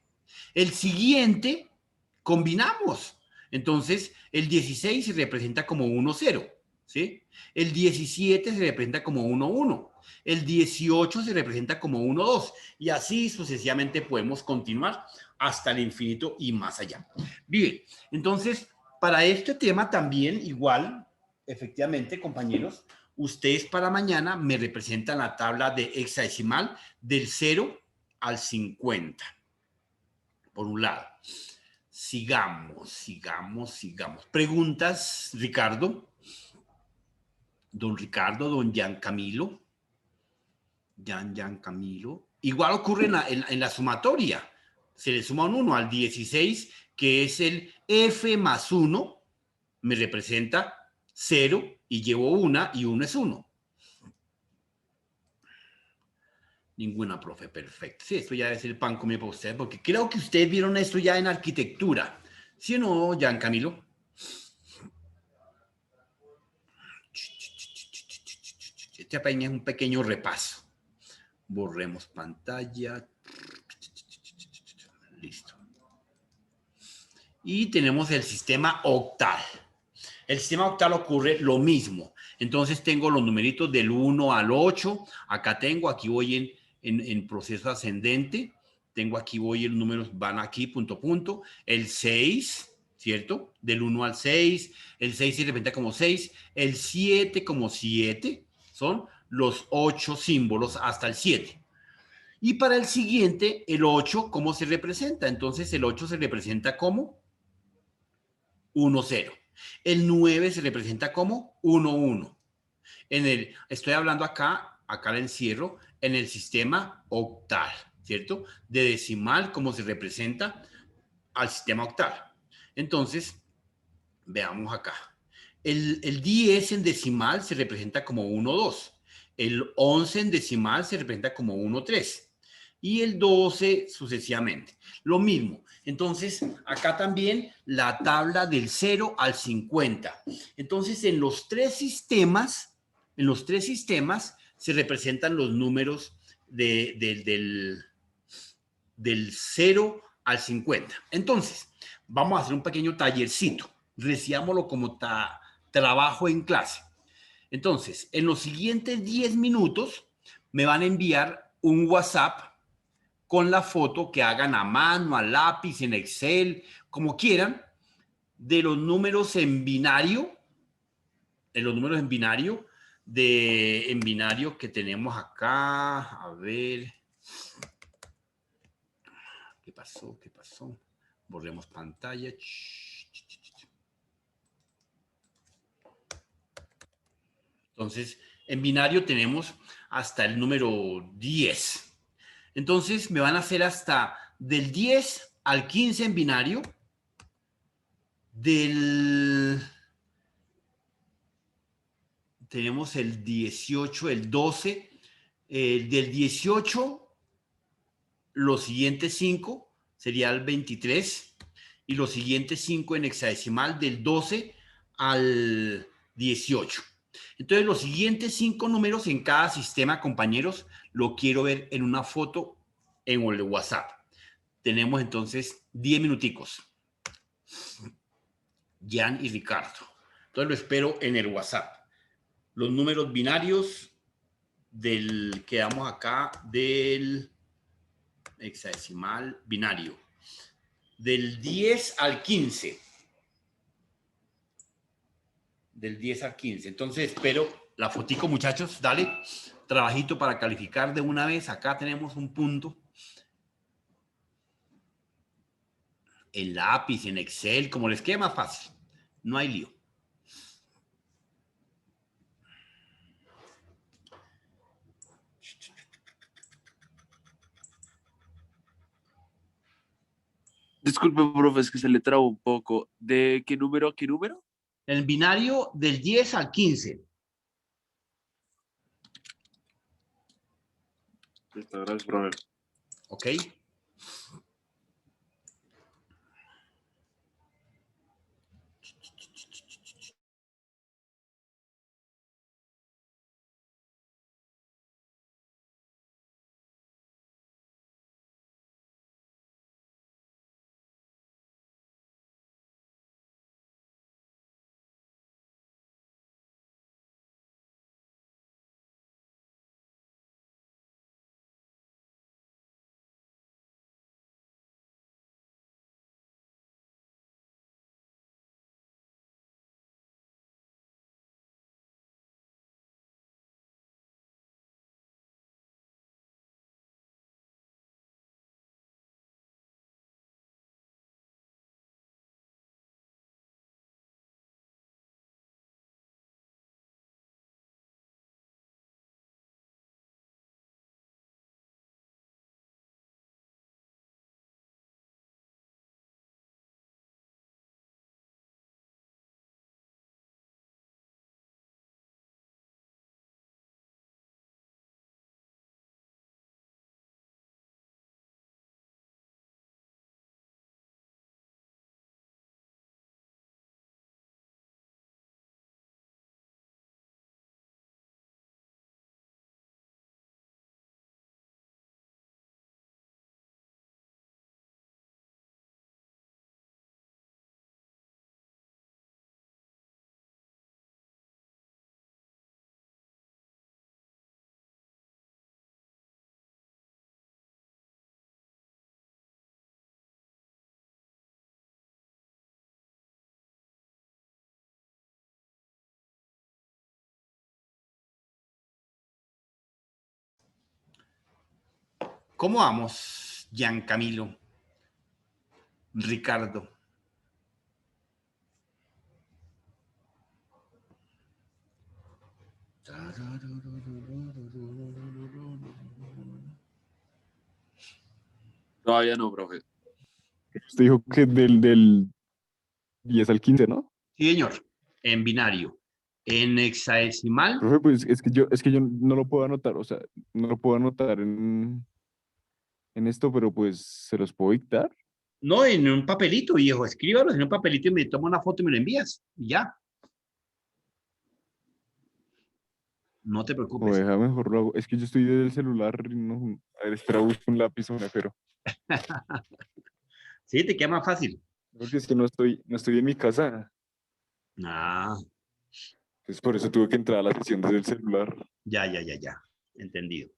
El siguiente combinamos. Entonces, el 16 se representa como 1, 0. ¿Sí? El 17 se representa como 1, 1. El 18 se representa como 1, 2. Y así sucesivamente podemos continuar hasta el infinito y más allá. Bien, entonces, para este tema también igual, efectivamente, compañeros, ustedes para mañana me representan la tabla de hexadecimal del 0 al 50. Por un lado. Sigamos. Preguntas, Ricardo. Don Ricardo, don Giancamilo. Giancamilo. Igual ocurre en la sumatoria. Se le suma un 1 al 16, que es el F más 1, me representa 0 y llevo 1 y 1 es 1. Ninguna, profe, perfecto. Sí, esto ya es el pan comido para ustedes, porque creo que ustedes vieron esto ya en arquitectura. ¿Sí o no, Giancamilo? Este apenas es un pequeño repaso. Borremos pantalla. Listo. Y tenemos el sistema octal. El sistema octal ocurre lo mismo. Entonces tengo los numeritos del 1 al 8. Acá aquí voy en proceso ascendente. Tengo aquí, los números van aquí, punto, punto. El 6, ¿cierto? Del 1 al 6. El 6 se representa como 6. El 7 como 7. Son los 8 símbolos hasta el 7. Y para el siguiente, el 8, ¿cómo se representa? Entonces el 8 se representa como 1, 0. El 9 se representa como 1, 1. Estoy hablando acá la encierro, en el sistema octal, ¿cierto? De decimal, ¿cómo se representa al sistema octal? Entonces, veamos acá. El 10 en decimal se representa como 1, 2. El 11 en decimal se representa como 1, 3. Y el 12 sucesivamente. Lo mismo. Entonces, acá también la tabla del 0 al 50. Entonces, en los tres sistemas se representan los números del 0 al 50. Entonces, vamos a hacer un pequeño tallercito. Recibámoslo como trabajo en clase. Entonces, en los siguientes 10 minutos me van a enviar un WhatsApp con la foto que hagan a mano, a lápiz, en Excel, como quieran, de los números en binario, en binario que tenemos acá. A ver, ¿qué pasó? ¿Qué pasó? Borremos pantalla. Entonces, en binario tenemos hasta el número 10. Entonces, me van a hacer hasta del 10 al 15 en binario, tenemos el 18, el 12, del 18, los siguientes 5 sería el 23 y los siguientes 5 en hexadecimal del 12 al 18. Entonces, los siguientes 5 números en cada sistema, compañeros, lo quiero ver en una foto en el WhatsApp. Tenemos entonces 10 minuticos. Jan y Ricardo. Entonces lo espero en el WhatsApp. Los números binarios que damos acá del hexadecimal binario. Del 10 al 15. Del 10 al 15. Entonces espero la fotico, muchachos. Dale. Trabajito para calificar de una vez. Acá tenemos un punto. En lápiz, en Excel, como les quede más fácil. No hay lío. Disculpe, profe, es que se le trabó un poco. ¿De qué número a qué número? El binario del 10 al 15. Listo, gracias, profe. ¿Ok? ¿Cómo vamos, Gian Camilo? Ricardo. Todavía no, profe. Usted dijo que del 10 al 15, ¿no? Sí, señor. En binario. En hexadecimal, Profe, pues es que yo no lo puedo anotar, o sea, no lo puedo anotar en esto, pero pues se los puedo dictar. no, en un papelito, viejo. Escríbalo en un papelito y me toma una foto y me lo envías. Y ya. No te O preocupes. deja mejor lo hago. Es que yo estoy desde el celular y no. A ver, espera, busco un lápiz o un pero. Sí, te queda más fácil. Porque es que no estoy en mi casa. Ah, Entonces por eso tuve que entrar a la sesión desde el celular. ya, ya, ya, ya. Entendido.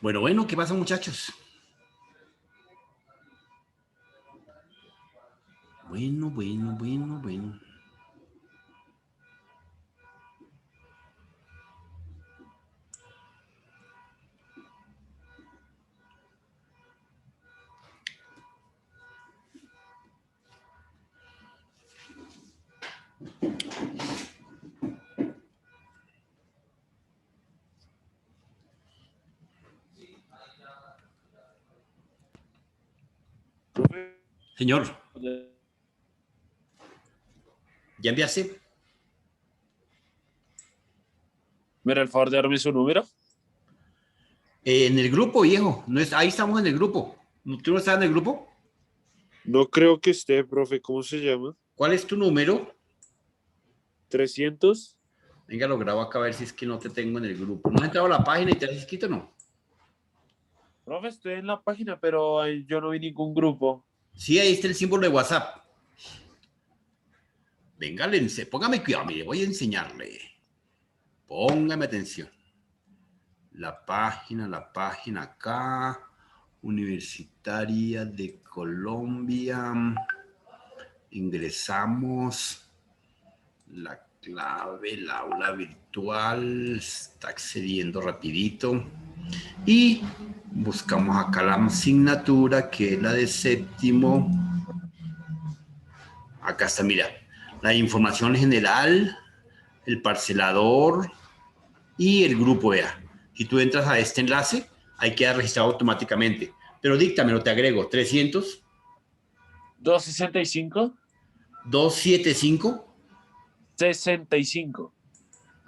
Bueno, ¿qué pasa, muchachos? Bueno. Profe, Señor, ¿ya enviaste? ¿me hará el favor de darme su número? En el grupo, viejo. No es, ahí estamos en el grupo. ¿Tú no estás en el grupo? No creo que esté, profe. ¿Cómo se llama? ¿Cuál es tu número? 300. Venga, lo grabo acá a ver si es que no te tengo en el grupo. ¿No has entrado a la página y te has inscrito o no? Profe, estoy en la página, pero yo no vi ningún grupo. Sí, ahí está el símbolo de WhatsApp. Venga, póngame cuidado, mire, voy a enseñarle. Póngame atención. La página acá. Universitaria de Colombia. Ingresamos. La clave, el aula virtual. Está accediendo rapidito. Y buscamos acá la asignatura, que es la de séptimo. Acá está, mira. La información general, el parcelador y el grupo EA. Si tú entras a este enlace, ahí queda registrado automáticamente. Pero díctamelo, te agrego 300 265. 275, 65.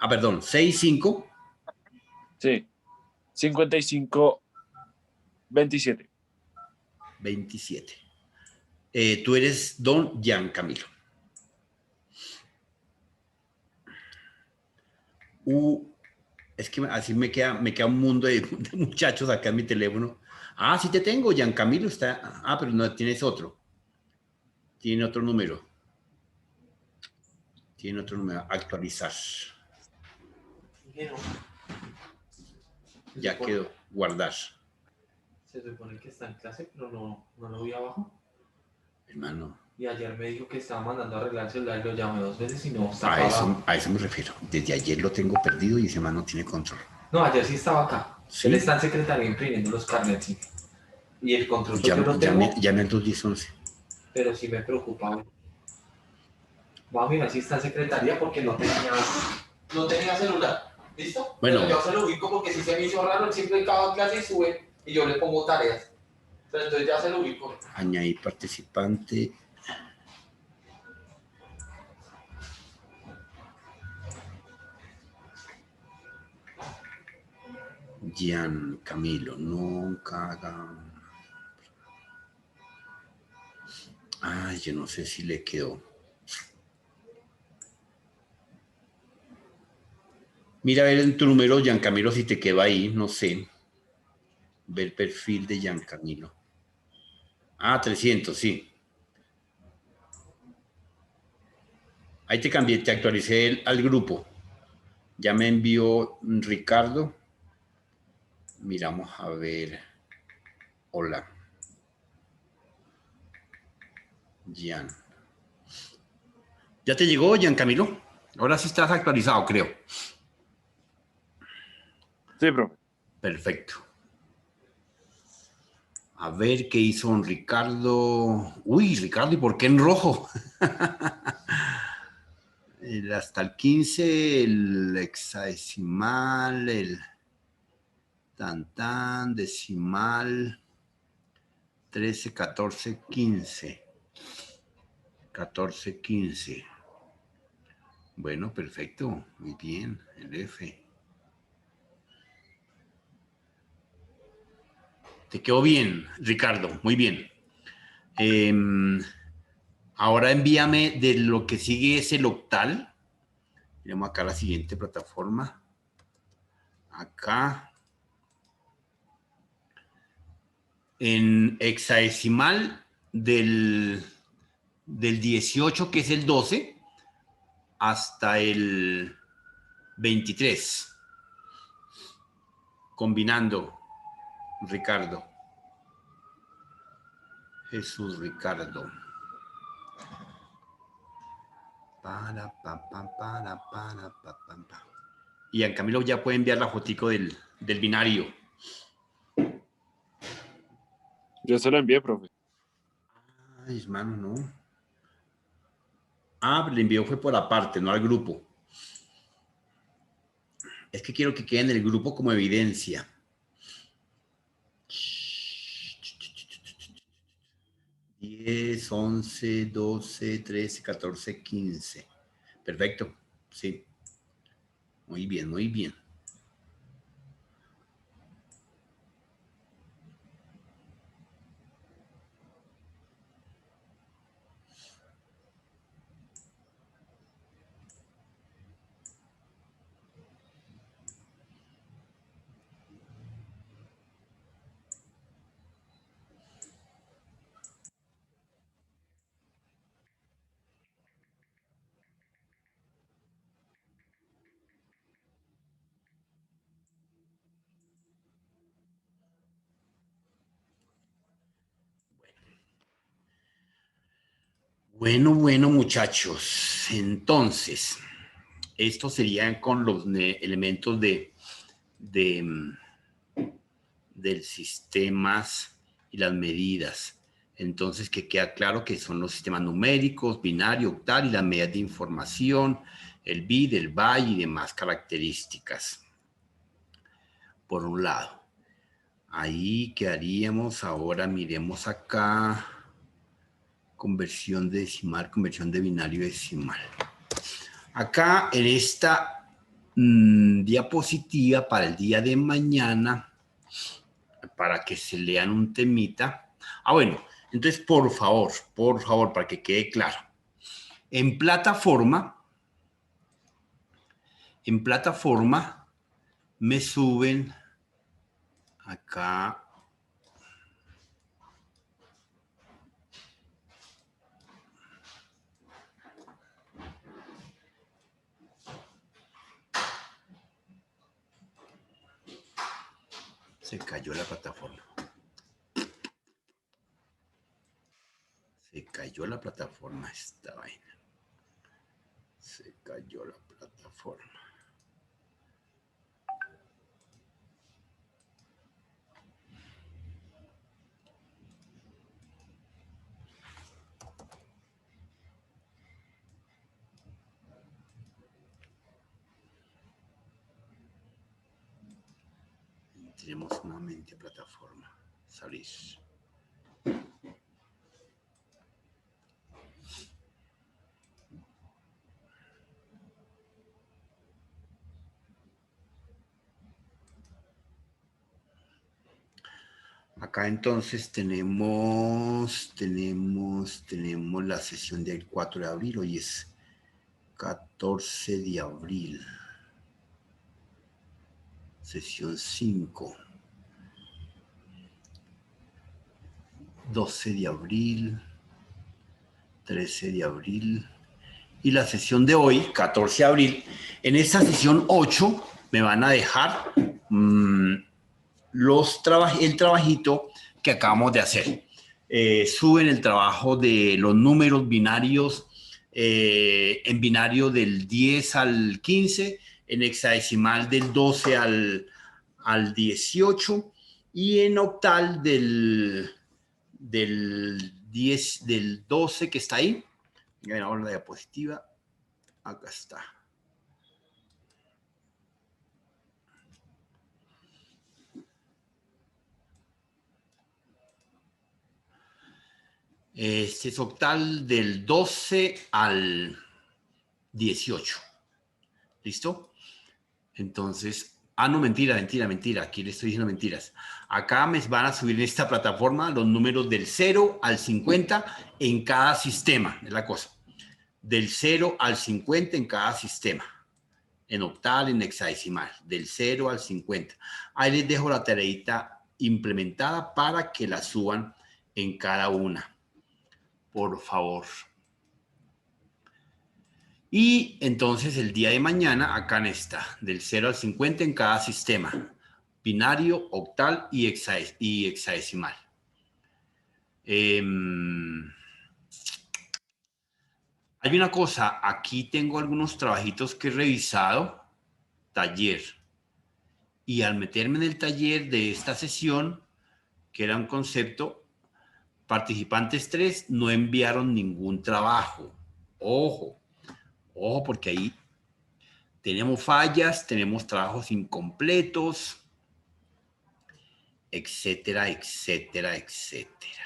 perdón, 65 Sí. 55. 27. 27. Tú eres don Gian Camilo. Es que así me queda un mundo de muchachos acá en mi teléfono. Ah, sí te tengo, Gian Camilo está. Ah, pero no, tienes otro. Tiene otro número. Actualizar. Ya quedó. Guardar. Se supone que está en clase, pero no lo vi abajo. Hermano. Y ayer me dijo que estaba mandando a arreglar el celular y lo llamé 2 veces y no está A eso me refiero. Desde ayer lo tengo perdido y ese man no tiene control. No, ayer sí estaba acá. ¿Sí? Él está en secretaría imprimiendo los carnets. ¿Sí? Y el control yo lo tengo. Llame al 21011. Pero sí me preocupa. Vamos a mirar si está en secretaría porque no tenía celular. ¿Listo? Bueno. Pero yo se lo ubico porque si se me hizo raro, él siempre acaba clase y sube y yo le pongo tareas. Pero entonces ya se lo ubico. Añadir participante. Gian Camilo, nunca haga. Ay, yo no sé si le quedó. Mira a ver en tu número, Gian Camilo, si te quedó ahí, no sé. Ve el perfil de Gian Camilo. 300, sí. Ahí te cambié, te actualicé al grupo. Ya me envió Ricardo. Miramos a ver. Hola. Gian. ¿Ya te llegó, Gian Camilo? Ahora sí estás actualizado, creo. Sí, profe. Perfecto. A ver qué hizo don Ricardo. Uy, Ricardo, ¿y por qué en rojo? Hasta el 15, el hexadecimal, el tan, decimal, 13, 14, 15. 14, 15. Bueno, perfecto. Muy bien, el F. Te quedó bien, Ricardo. Muy bien. Ahora envíame de lo que sigue es el octal. Miremos acá la siguiente plataforma. Acá. En hexadecimal del 18, que es el 12, hasta el 23. Combinando Ricardo. Jesús Ricardo. Y a Camilo ya puede enviar la fotico del binario. Ya se lo envié, profe. Ay, hermano, no. Ah, le envió fue por aparte, no al grupo. Es que quiero que quede en el grupo como evidencia. 10, 11, 12, 13, 14, 15. Perfecto, sí. Muy bien, muy bien. Bueno, muchachos. Entonces, estos serían con los elementos del sistemas y las medidas. Entonces, que queda claro que son los sistemas numéricos, binario, octal y las medidas de información, el bit, el byte y demás características. Por un lado. Ahí quedaríamos. Ahora miremos acá. Conversión de decimal, conversión de binario decimal. Acá en esta diapositiva para el día de mañana, para que se lean un temita. Bueno, entonces por favor, para que quede claro. En plataforma me suben acá. Se cayó la plataforma. Se cayó la plataforma esta vaina. Se cayó la plataforma. Tenemos nuevamente plataforma. Salir. Acá entonces tenemos la sesión del 4 de abril. Hoy es 14 de abril. Sesión 5. 12 de abril. 13 de abril. Y la sesión de hoy, 14 de abril. En esta sesión 8 me van a dejar el trabajito que acabamos de hacer. Suben el trabajo de los números binarios en binario del 10 al 15, en hexadecimal del 12 al 18 y en octal del 12 que está ahí. Miren ahora la diapositiva. Acá está. Este es octal del 12 al 18. ¿Listo? Entonces, no, mentira. Aquí le estoy diciendo mentiras. Acá me van a subir en esta plataforma los números del 0 al 50 en cada sistema. Es la cosa. Del 0 al 50 en cada sistema. En octal, en hexadecimal. Del 0 al 50. Ahí les dejo la tareita implementada para que la suban en cada una. Por favor. Y entonces el día de mañana, acá en esta, del 0 al 50 en cada sistema. binario, octal y hexadecimal. Hay una cosa, aquí tengo algunos trabajitos que he revisado, taller, y al meterme en el taller de esta sesión, que era un concepto, participantes 3 no enviaron ningún trabajo. Ojo, ojo, porque ahí tenemos fallas, tenemos trabajos incompletos, etcétera, etcétera, etcétera.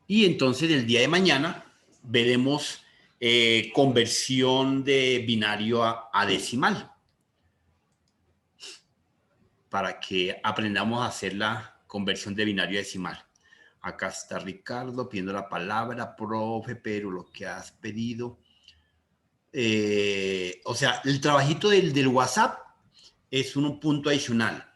Y entonces el día de mañana veremos conversión de binario a decimal, para que aprendamos a hacer la conversión de binario a decimal. Acá está Ricardo pidiendo la palabra, profe, pero lo que has pedido. O sea, el trabajito del WhatsApp es un punto adicional.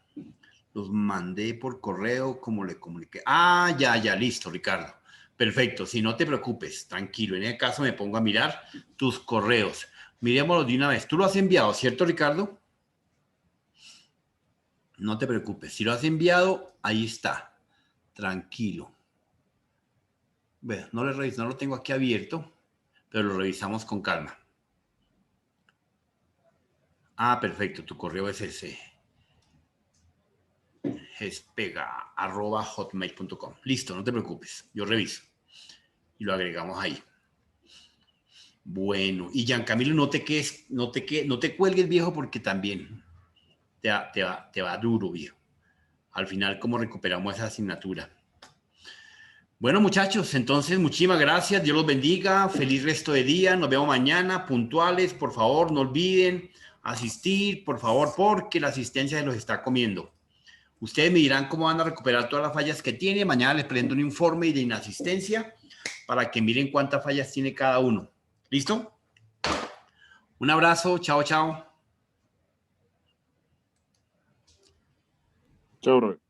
Los mandé por correo, como le comuniqué. Ah, ya, listo, Ricardo. Perfecto, si no te preocupes, tranquilo. En el caso me pongo a mirar tus correos. Miremoslo de una vez. Tú lo has enviado, ¿cierto, Ricardo? No te preocupes. Si lo has enviado, ahí está. Tranquilo. Bueno, no lo tengo aquí abierto, pero lo revisamos con calma. Ah, perfecto. Tu correo es ese. Espega@hotmail.com. Listo, no te preocupes. Yo reviso. Y lo agregamos ahí. Bueno, y Giancamilo, no te cuelgues, viejo, porque también te va duro, viejo. Al final, ¿cómo recuperamos esa asignatura? Bueno, muchachos, entonces, muchísimas gracias. Dios los bendiga. Feliz resto de día. Nos vemos mañana, puntuales. Por favor, no olviden asistir, por favor, porque la asistencia se los está comiendo. Ustedes me dirán cómo van a recuperar todas las fallas que tiene. Mañana les presento un informe de inasistencia para que miren cuántas fallas tiene cada uno. ¿Listo? Un abrazo. Chao, chao. Chao, Robert.